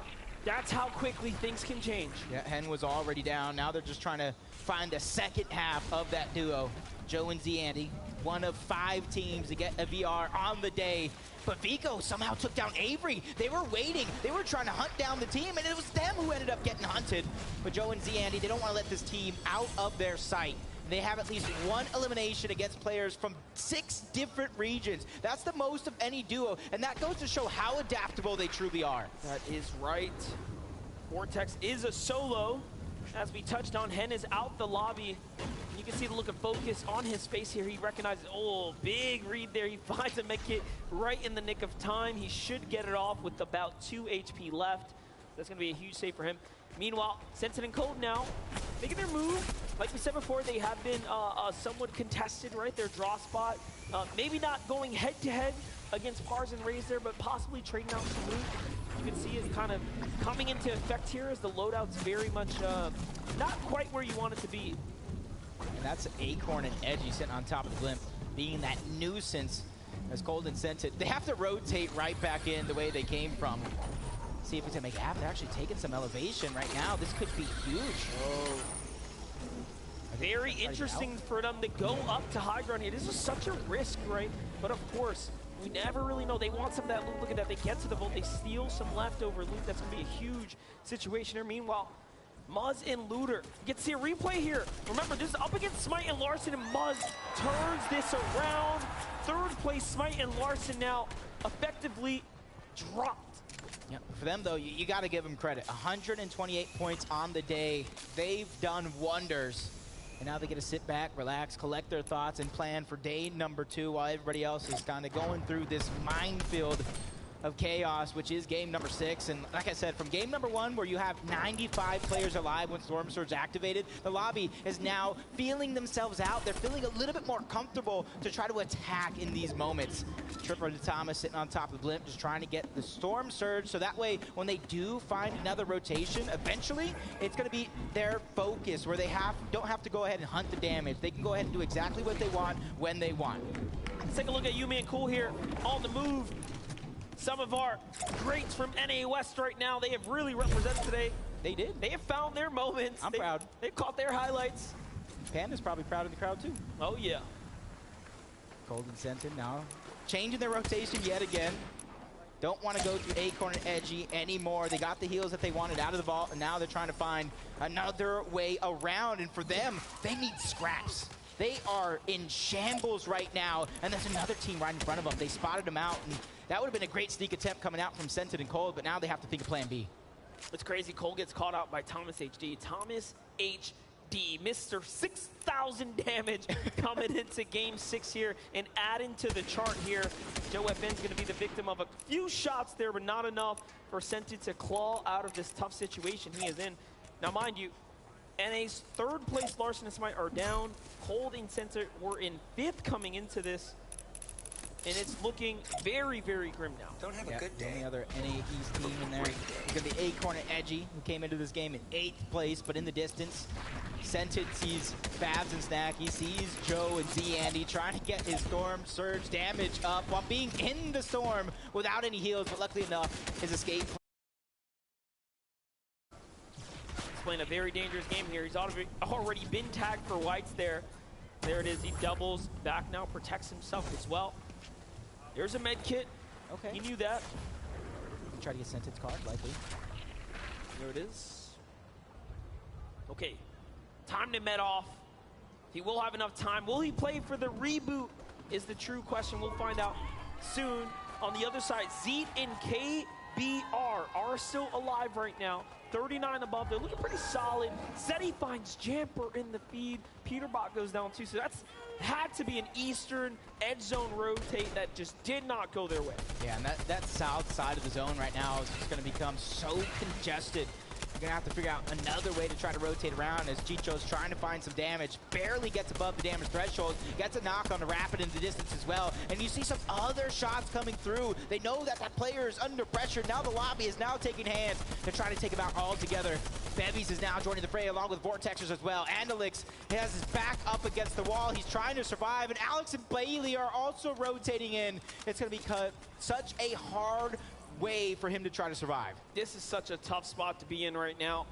That's how quickly things can change. Yeah, Hen was already down. Now they're just trying to find the second half of that duo. Joe and ZAndy, one of 5 teams to get a VR on the day. But Vico somehow took down Avery. They were waiting. They were trying to hunt down the team, and it was them who ended up getting hunted. But Joe and ZAndy, they don't want to let this team out of their sight. They have at least 1 elimination against players from 6 different regions. That's the most of any duo, and that goes to show how adaptable they truly are. That is right. Vortex is a solo. As we touched on, Hen is out the lobby. You can see the look of focus on his face here. He recognizes, oh, big read there. He finds a medkit right in the nick of time. He should get it off with about 2 HP left. That's going to be a huge save for him. Meanwhile, Sensei and Cold now making their move. Like we said before, they have been somewhat contested, right? Their draw spot. Maybe not going head-to-head against Pars and Raze there, but possibly trading out some loot. You can see it kind of coming into effect here as the loadout's very much not quite where you want it to be. And that's Acorn and Edgy sitting on top of the blimp, being that nuisance as Cold and Sensei. They have to rotate right back in the way they came from. See if it's gonna make it happen. They're actually taking some elevation right now. This could be huge. Oh. Very interesting for them to go up to high ground here. This is such a risk, right? But of course, we never really know. They want some of that loot. Look at that. They get to the vault. They steal some leftover loot. That's going to be a huge situation here. Meanwhile, Muzz and Looter. You get to see a replay here. Remember, this is up against Smite and Larsen, and Muzz turns this around. 3rd place, Smite and Larsen now effectively dropped. Yeah, for them, though, you got to give them credit. 128 points on the day. They've done wonders. And now they get to sit back, relax, collect their thoughts, and plan for day number 2 while everybody else is kind of going through this minefield of chaos, which is game number 6. And like I said, from game number 1, where you have 95 players alive when Storm Surge activated, the lobby is now feeling themselves out. They're feeling a little bit more comfortable to try to attack in these moments. Tripper and Thomas sitting on top of the blimp, just trying to get the Storm Surge, so that way, when they do find another rotation, eventually, it's going to be their focus, where they don't have to go ahead and hunt the damage. They can go ahead and do exactly what they want, when they want. Let's take a look at Yuumi and Cool here, on the move. Some of our greats from NA West right now, they have really represented today. They did. They have found their moments. I'm proud. They've caught their highlights. Panda's probably proud of the crowd, too. Oh, yeah. Cold and Sensei now changing their rotation yet again. Don't want to go through Acorn and Edgy anymore. They got the heals that they wanted out of the vault, and now they're trying to find another way around. And for them, they need scraps. They are in shambles right now, and there's another team right in front of them. They spotted them out, and that would have been a great sneak attempt coming out from Sensei and Cold, but now they have to think of plan B. It's crazy. Cole gets caught out by Thomas HD. Thomas HD, Mr. 6,000 damage coming into game 6 here and adding to the chart here. Joe FN's going to be the victim of a few shots there, but not enough for Sensei to claw out of this tough situation he is in. Now, mind you, NA's third place Larson and Smite are down. Cold and Center were in 5th coming into this. And it's looking very, very grim now. Don't have a good day. The only other NA East team in there is going to be Acorn and Edgy, who came into this game in 8th place, but in the distance. Scented sees Fabs and Snack. He sees Joe and Z Andy trying to get his Storm Surge damage up while being in the Storm without any heals, but luckily enough, his escape. He's playing a very dangerous game here. He's already been tagged for whites there. There it is. He doubles back now, protects himself as well. There's a med kit. Okay. He knew that. Try to get Scented's card, likely. There it is. Okay. Time to med off. He will have enough time. Will he play for the reboot is the true question. We'll find out soon. On the other side, Zeet and KBR are still alive right now. 39 above. They're looking pretty solid. Seti finds Jamper in the feed. Peterbot goes down too. So that's had to be an Eastern edge zone rotate that just did not go their way. Yeah, and that south side of the zone right now is just going to become so congested. You're going to have to figure out another way to try to rotate around as Chicho's trying to find some damage. Barely gets above the damage threshold. Gets a knock on the Rapid in the distance as well. And you see some other shots coming through. They know that that player is under pressure. Now the lobby is now taking hands. They're trying to take him out all together. Bevies is now joining the fray along with Vortexers as well. Andalix has his back up against the wall. He's trying to survive. And Alex and Bailey are also rotating in. It's going to be such a hard way for him to try to survive. This is such a tough spot to be in right now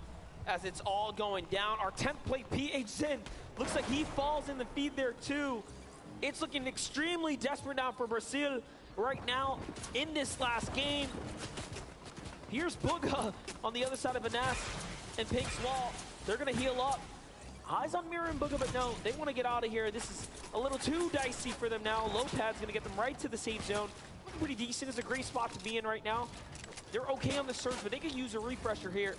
as it's all going down. Our 10th plate PH Zen looks like he falls in the feed there too. It's looking extremely desperate now for Brazil right now in this last game. Here's Bugha on the other side of Anas and Pink's wall. They're gonna heal up. Eyes on Mirror and Bugha, but no, they want to get out of here. This is a little too dicey for them now. Lopad's gonna get them right to the safe zone. Pretty decent. It's a great spot to be in right now. They're okay on the surge, but they could use a refresher here.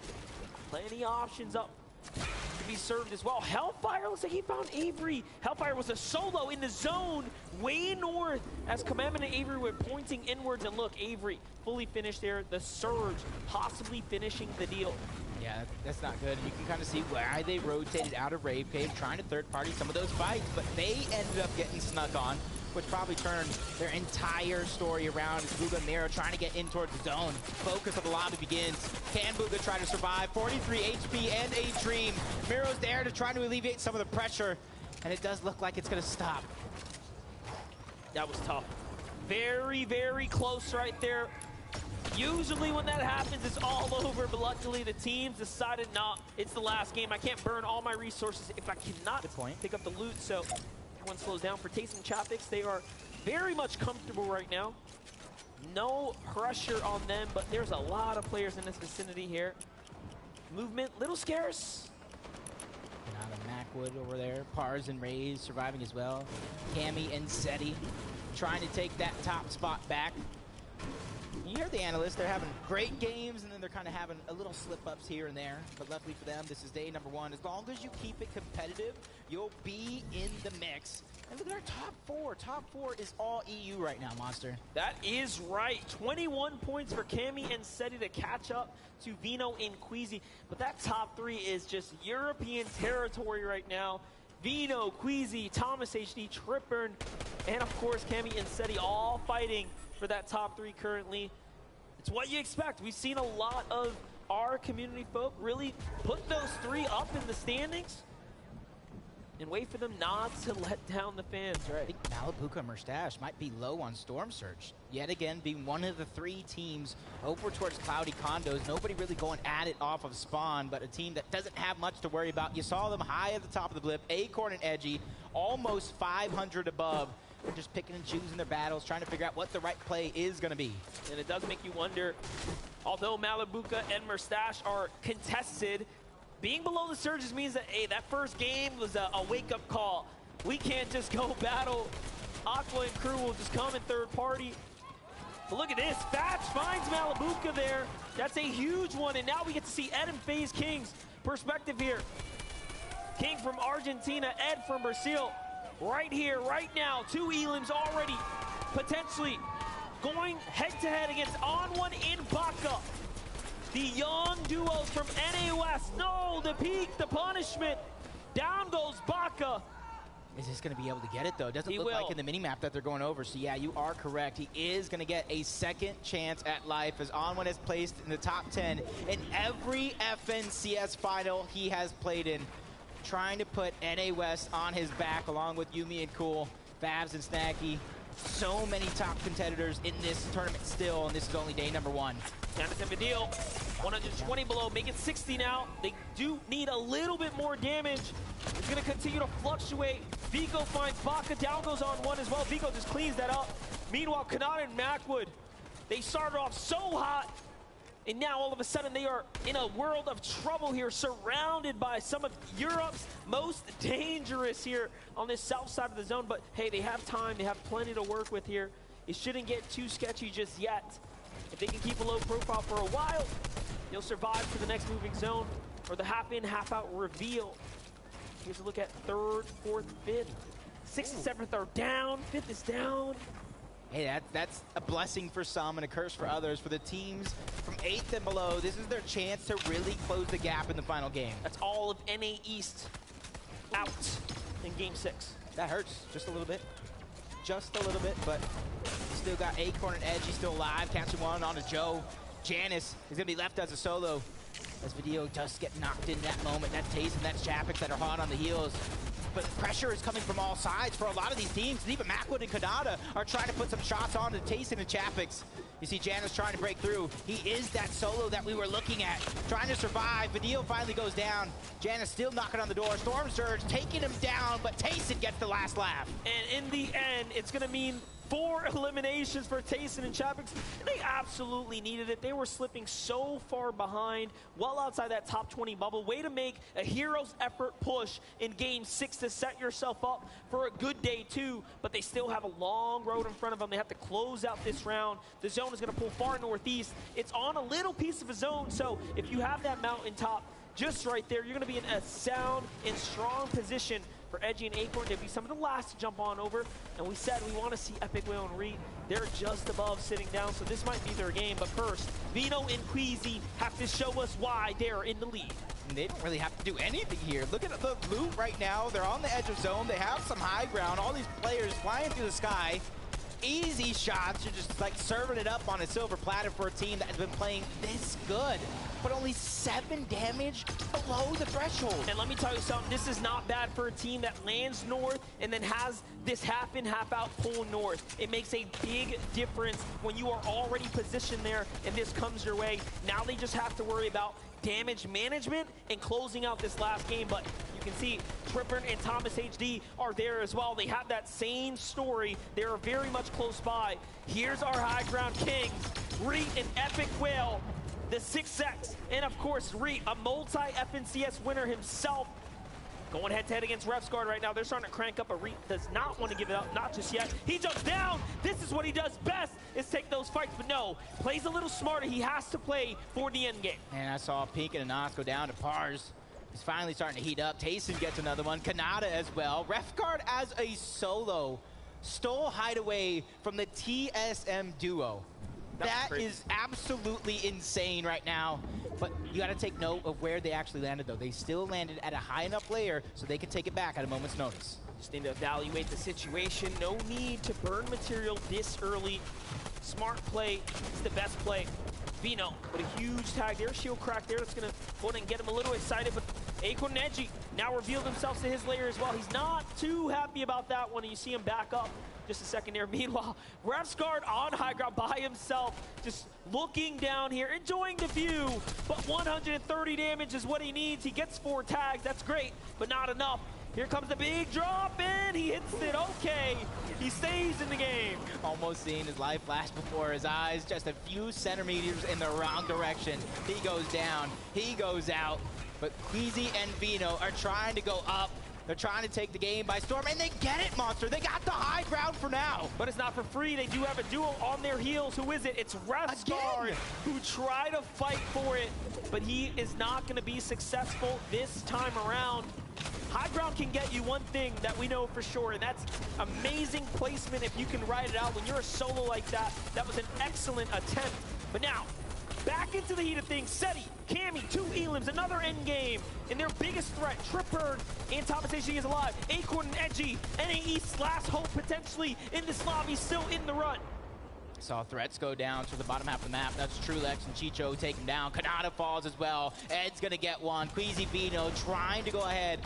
Plenty of options up to be served as well. Hellfire looks like he found Avery. Hellfire was a solo in the zone way north as Commandment and Avery were pointing inwards, and look, Avery fully finished there. The surge possibly finishing the deal. Yeah, that's not good. You can kind of see why they rotated out of Rave Cave, trying to third party some of those fights, but they ended up getting snuck on, which probably turned their entire story around as Bugha and Miro trying to get in towards the zone. Focus of the lobby begins. Can Bugha try to survive? 43 HP and a dream. Miro's there to try to alleviate some of the pressure, and it does look like it's going to stop. That was tough. Very, very close right there. Usually when that happens, it's all over, but luckily the teams decided, nah, it's the last game. I can't burn all my resources if I cannot pick up the loot, so everyone slows down. For Taste and Chapix, they are very much comfortable right now. No pressure on them, but there's a lot of players in this vicinity here. Movement, little scarce. Now the Macwood over there, Pars and Raze surviving as well. Cammy and Seti trying to take that top spot back. You hear the analysts, they're having great games and then they're kind of having a little slip-ups here and there. But luckily for them, this is day number 1. As long as you keep it competitive, you'll be in the mix. And look at our top 4. Top 4 is all EU right now, Monster. That is right. 21 points for Cammy and Seti to catch up to Vino and Queasy. But that top 3 is just European territory right now. Vino, Queasy, Thomas HD, Tripburn, and of course Cammy and Seti all fighting for that top 3 currently. It's what you expect. We've seen a lot of our community folk really put those 3 up in the standings and wait for them not to let down the fans, right? I think Malabuka and Mustache might be low on Storm Surge. Yet again, being one of the 3 teams over towards Cloudy Condos. Nobody really going at it off of spawn, but a team that doesn't have much to worry about. You saw them high at the top of the blip. Acorn and Edgy, almost 500 above. They're just picking and choosing their battles, trying to figure out what the right play is going to be. And it does make you wonder, although Malabuka and Mustache are contested, being below the surges means that, hey, that first game was a wake-up call. We can't just go battle. Aqua and crew will just come in third party. But look at this. Fatch finds Malabuka there. That's a huge one. And now we get to see Ed and FaZe King's perspective here. King from Argentina, Ed from Brazil. Right here, right now, 2 elims already potentially going head-to-head against On1 in Baka. The young duos from NA West. No, the peak, the punishment. Down goes Baka. Is this going to be able to get it, though? It doesn't look like in the minimap that they're going over. So, yeah, you are correct. He is going to get a second chance at life as On1 is placed in the top 10 in every FNCS final he has played in, trying to put NA West on his back along with Yuumi and Cool, Fabs and Snacky. So many top competitors in this tournament still, and this is only day number 1. Janus and Vidil, 120 below, make it 60 now. They do need a little bit more damage. It's going to continue to fluctuate. Vico finds Baka, down goes On1 as well. Vico just cleans that up. Meanwhile, Kanata and Macwood, they started off so hot, and now all of a sudden they are in a world of trouble here, surrounded by some of Europe's most dangerous here on this south side of the zone. But hey, they have time, they have plenty to work with here. It shouldn't get too sketchy just yet. If they can keep a low profile for a while, they'll survive to the next moving zone or the half-in, half-out reveal. Here's a look at 3rd, 4th, 5th. 6th and 7th are down, 5th is down. Hey, that's a blessing for some and a curse for others. For the teams from 8th and below, this is their chance to really close the gap in the final game. That's all of NA East out in Game 6. That hurts just a little bit. Just a little bit, but still got Acorn and Edge. He's still alive. Catching one on to Joe. Janus is going to be left as a solo. As Video does get knocked in that moment. That's Taze and that's Chapix that are hot on the heels. But pressure is coming from all sides for a lot of these teams. And even Macwood and Kanata are trying to put some shots on to Tayson and Chapix. You see Janus trying to break through. He is that solo that we were looking at, trying to survive. Video finally goes down. Janus still knocking on the door. Storm Surge taking him down, but Tayson gets the last laugh. And in the end, it's going to mean 4 eliminations for Tayson and Chapix. They absolutely needed it. They were slipping so far behind, well outside that top 20 bubble. Way to make a hero's effort push in Game 6 to set yourself up for a good day 2, but they still have a long road in front of them. They have to close out this round. The zone is going to pull far northeast. It's on a little piece of a zone, so if you have that mountaintop just right there, you're going to be in a sound and strong position for Edgy and Acorn. They'd be some of the last to jump on over. And we said we want to see Epic Whale and Reed. They're just above sitting down, so this might be their game. But first, Vino and Queasy have to show us why they're in the lead. And they don't really have to do anything here. Look at the loot right now. They're on the edge of zone. They have some high ground. All these players flying through the sky. Easy shots. You're just like serving it up on a silver platter for a team that has been playing this good, but only 7 damage below the threshold. And let me tell you something, this is not bad for a team that lands north and then has this half-in, half-out pull north. It makes a big difference when you are already positioned there and this comes your way. Now they just have to worry about damage management and closing out this last game. But you can see Tripper and Thomas HD are there as well. They have that same story. They are very much close by. Here's our high ground kings, Reet and Epic Whale, the 6X, and of course Reet, a multi-FNCS winner himself, going head-to-head against Refsguard right now. They're starting to crank up, but Reet does not want to give it up, not just yet. He jumps down. This is what he does best, is take those fights, but no, plays a little smarter. He has to play for the end game. And I saw Pink and Anas go down to Pars. He's finally starting to heat up. Tayson gets another one. Kanata as well. Refguard as a solo stole Hideaway from the TSM duo. That is absolutely insane right now. But you got to take note of where they actually landed, though. They still landed at a high enough layer so they could take it back at a moment's notice. Just need to evaluate the situation. No need to burn material this early. Smart play is the best play. Vino with a huge tag there. Shield crack there. That's going to go ahead and get him a little excited. But Acorn and Edgy now revealed themselves to his layer as well. He's not too happy about that when you see him back up. Just a second there. Meanwhile, Refsguard on high ground by himself, just looking down here, enjoying the view. But 130 damage is what he needs. He gets 4 tags. That's great, but not enough. Here comes the big drop, and he hits it. Okay, he stays in the game. Almost seeing his life flash before his eyes. Just a few centimeters in the wrong direction. He goes down. He goes out. But Queasy and Vino are trying to go up. They're trying to take the game by storm, and they get it, Monster. They got the high ground for now. But it's not for free. They do have a duo on their heels. Who is it? It's Refsguard, who tried to fight for it, but he is not going to be successful this time around. High ground can get you one thing that we know for sure, and that's amazing placement if you can ride it out. When you're a solo like that, that was an excellent attempt. But now, back into the heat of things. Seti, Cammy, 2 Elims, another end game. And their biggest threat, Tripburn and Thomas HG is alive. Acorn and Edgy, NA East's last hope potentially in this lobby, still in the run. Saw threats go down to the bottom half of the map. That's Trulex and Chicho taken down. Kanata falls as well. Ed's gonna get one. Queasy Vino trying to go ahead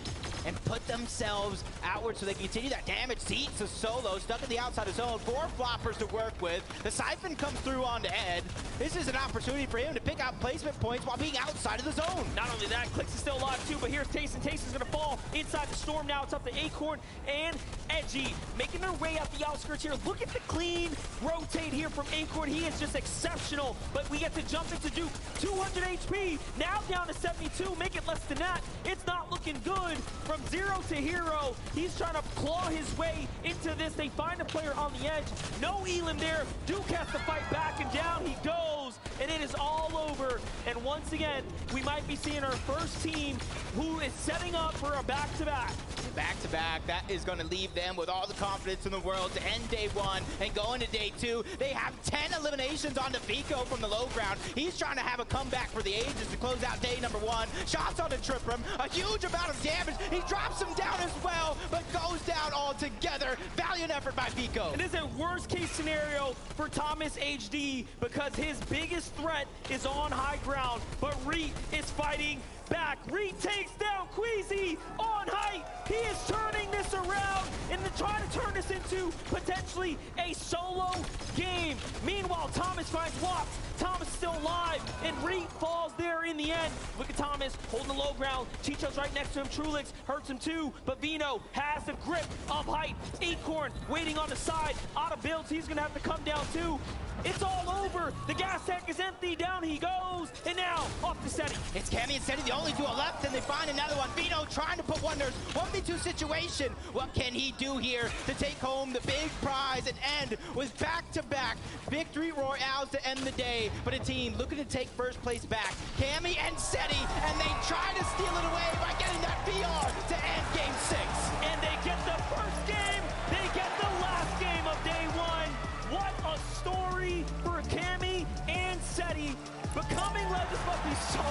and put themselves outward so they can continue that damage. Seats a solo, stuck in the outside of zone. 4 floppers to work with. The Siphon comes through onto Ed. This is an opportunity for him to pick out placement points while being outside of the zone. Not only that, Clix is still alive too, but here's Tayson. Tayson's gonna fall inside the storm now. It's up to Acorn and Edgy, making their way out the outskirts here. Look at the clean rotate here from Acorn. He is just exceptional, but we get to jump into Duke. 200 HP, now down to 72, make it less than that. It's not looking good. From 0 to hero, he's trying to claw his way into this. They find a player on the edge. No Elim there. Duke has to fight back, and down he goes, and it is all over. And once again, we might be seeing our first team who is setting up for a back-to-back. Back-to-back, that is going to leave them with all the confidence in the world to end day 1 and go into day 2. They have 10 eliminations onto Vico from the low ground. He's trying to have a comeback for the ages to close out day number 1. Shots on the Triprum, a huge amount of damage. He drops him down as well, but goes down altogether. Valiant effort by Vico. It is a worst-case scenario for Thomas HD because his biggest threat is on high ground, but Reet is fighting back. Reet takes down Queasy on height. He is turning this around and trying to turn this into potentially a solo game. Meanwhile, Thomas finds Watts. Thomas is still alive, and Reet falls there in the end. Look at Thomas holding the low ground. Chicho's right next to him. Trulix hurts him too, but Vino has the grip of height. Acorn waiting on the side. Out of builds, he's gonna have to come down too. It's all over. The gas tank is empty. Down he goes. And now, off to Seti. It's Cammy and Seti, the only duo left, and they find another one. Vino trying to put wonders. 1v2 situation. What can he do here to take home the big prize and end with back-to-back victory royales to end the day? But a team looking to take first place back. Cammy and Seti, and they try to steal it away by getting that VR to end game 6. And they get the first game. They get the last game of day 1. What a story for Cammy and Seti. Becoming legends must be so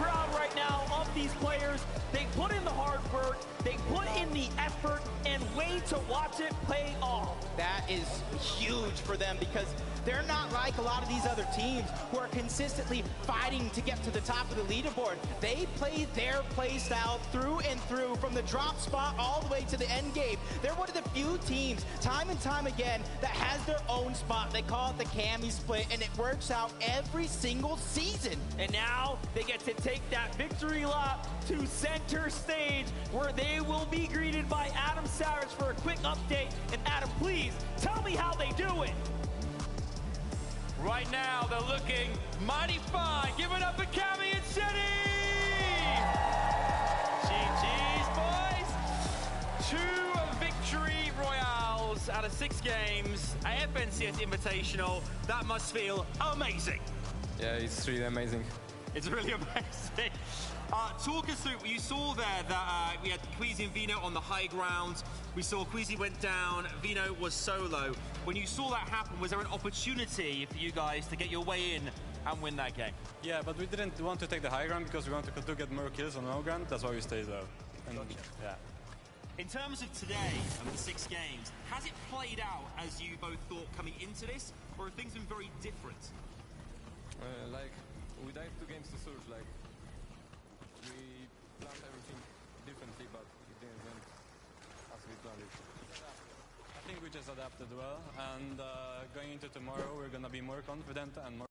proud right now of these players. They put in the hard work, they put in the effort, and wait to watch it pay off. That is huge for them because they're not like a lot of these other teams who are consistently fighting to get to the top of the leaderboard. They play their play style through and through from the drop spot all the way to the end game. They're one of the few teams, time and time again, that has their own spot. They call it the Cammy split, and it works out every single season. And now they get to take that victory lap to center stage, where they will be greeted by Adam Savage for a quick update. And Adam, please tell me how they do it. Right now, they're looking mighty fine. Give it up for Cammy and Seti! GG's, boys. 2 victory royales out of 6 games. FNCS Invitational. That must feel amazing. Yeah, it's really amazing. It's really amazing. Talk us through, you saw there that we had Queasy and Vino on the high ground. We saw Queasy went down, Vino was solo. When you saw that happen, was there an opportunity for you guys to get your way in and win that game? Yeah, but we didn't want to take the high ground because we wanted to get more kills on low ground. That's why we stayed low. And gotcha. Yeah. In terms of today, of the 6 games, has it played out as you both thought coming into this, or have things been very different? Like, we dived 2 games to Surge, like, we planned everything differently, but it didn't went as we planned it. I think we just adapted well, and going into tomorrow, we're going to be more confident and more...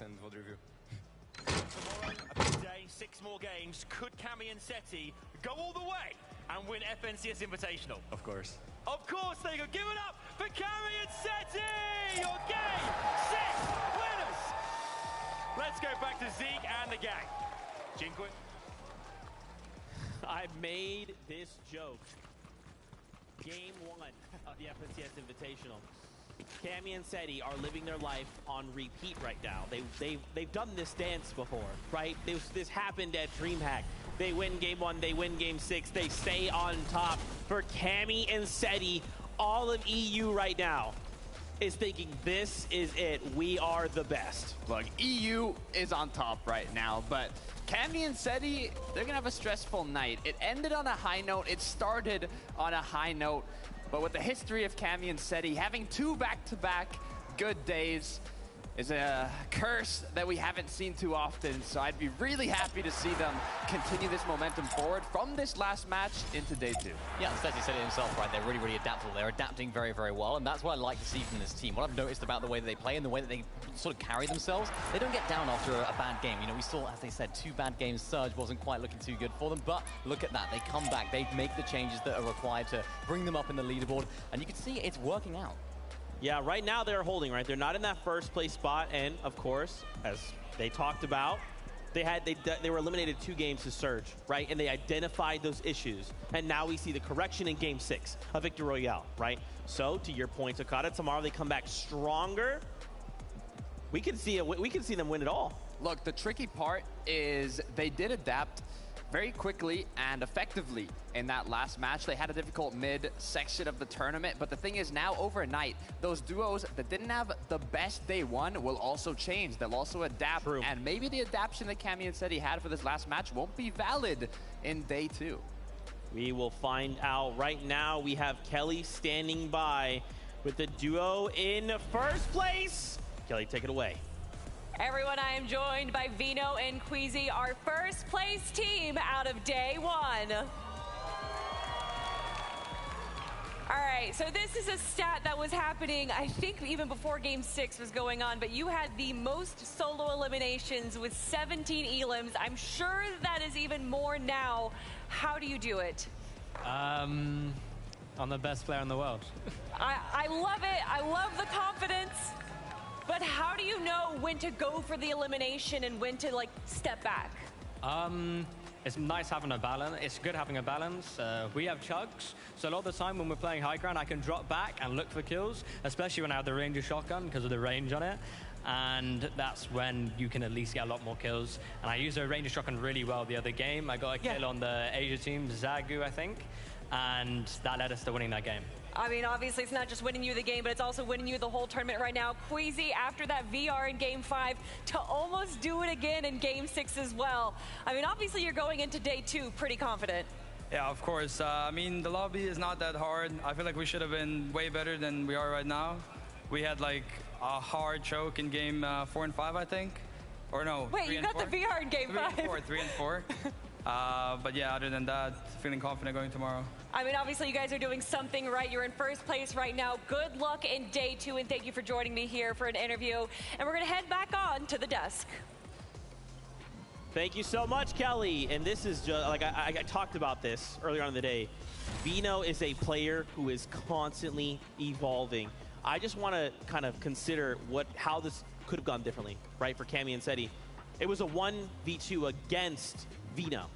And VOD review. Tomorrow, a big day, 6 more games. Could Cammy and Seti go all the way and win FNCS Invitational? Of course. Of course they go. Give it up for Cammy and Seti! Your game 6 winners! Let's go back to Zeke and the gang. Jinquit. I made this joke. Game 1 of the FNCS Invitational. Cammy and Seti are living their life on repeat right now. They've done this dance before, right? This happened at DreamHack. They win game 1, they win game 6, they stay on top. For Cammy and Seti, all of EU right now is thinking this is it. We are the best. Look, EU is on top right now, but Cammy and Seti, they're gonna have a stressful night. It ended on a high note, it started on a high note, but with the history of Cammy and Seti, having 2 back-to-back good days is a curse that we haven't seen too often, so I'd be really happy to see them continue this momentum forward from this last match into day 2. Yeah, Seti said it himself, right? They're really, really adaptable. They're adapting very, very well, and that's what I like to see from this team. What I've noticed about the way that they play and the way that they sort of carry themselves, they don't get down after a bad game. You know, we saw, as they said, 2 bad games. Surge wasn't quite looking too good for them, but look at that. They come back. They make the changes that are required to bring them up in the leaderboard, and you can see it's working out. Yeah, right now they're holding, right? They're not in that first place spot, and of course, as they talked about, they were eliminated 2 games to Surge, right? And they identified those issues, and now we see the correction in game 6 of Victory Royale, right? So to your point, Okada, tomorrow they come back stronger. We can see them win it all. Look, the tricky part is they did adapt very quickly and effectively in that last match. They had a difficult mid-section of the tournament, but the thing is now overnight, those duos that didn't have the best day 1 will also change. They'll also adapt, and maybe the adaptation that Cammy and Seti had for this last match won't be valid in day 2. We will find out. Right now, we have Kelly standing by with the duo in first place. Kelly, take it away. Everyone, I am joined by Vino and Queasy, our first place team out of day 1. All right, so this is a stat that was happening, I think, even before Game 6 was going on, but you had the most solo eliminations with 17 elims. I'm sure that is even more now. How do you do it? I'm the best player in the world. I love it. I love the confidence. But how do you know when to go for the elimination and when to, like, step back? It's nice having a balance. It's good having a balance. We have chugs, so a lot of the time when we're playing high ground, I can drop back and look for kills, especially when I have the Ranger shotgun because of the range on it. And that's when you can at least get a lot more kills. And I used the Ranger shotgun really well the other game. I got a kill on the Asia team, Zagu, I think, and that led us to winning that game. I mean, obviously, it's not just winning you the game, but it's also winning you the whole tournament right now. Queasy, after that VR in Game 5, to almost do it again in Game 6 as well. I mean, obviously, you're going into day 2 pretty confident. Yeah, of course. I mean, the lobby is not that hard. I feel like we should have been way better than we are right now. We had, like, a hard choke in Game 4 and 5, I think. Or no, Wait, you got the VR in Game 5. 3 and 4. But yeah, other than that, feeling confident going tomorrow. I mean, obviously, you guys are doing something right. You're in first place right now. Good luck in day 2, and thank you for joining me here for an interview. And we're going to head back on to the desk. Thank you so much, Kelly. And this is just, like I talked about this earlier on in the day. Vino is a player who is constantly evolving. I just want to kind of consider how this could have gone differently, right, for Cammy and Seti. It was a 1v2 against Vino.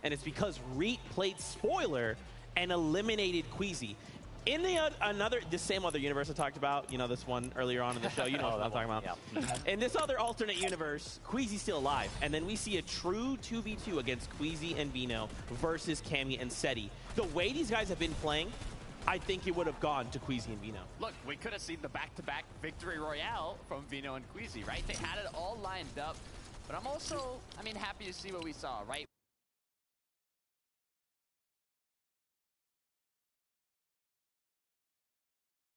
And it's because Reet played spoiler and eliminated Queasy. In the same other universe I talked about, you know, this one earlier on in the show, you know what I'm talking about. Yeah. In this other alternate universe, Queasy's still alive. And then we see a true 2v2 against Queasy and Vino versus Cammy and Seti. The way these guys have been playing, I think it would have gone to Queasy and Vino. Look, we could have seen the back-to-back Victory Royale from Vino and Queasy, right? They had it all lined up. But I'm also, happy to see what we saw, right?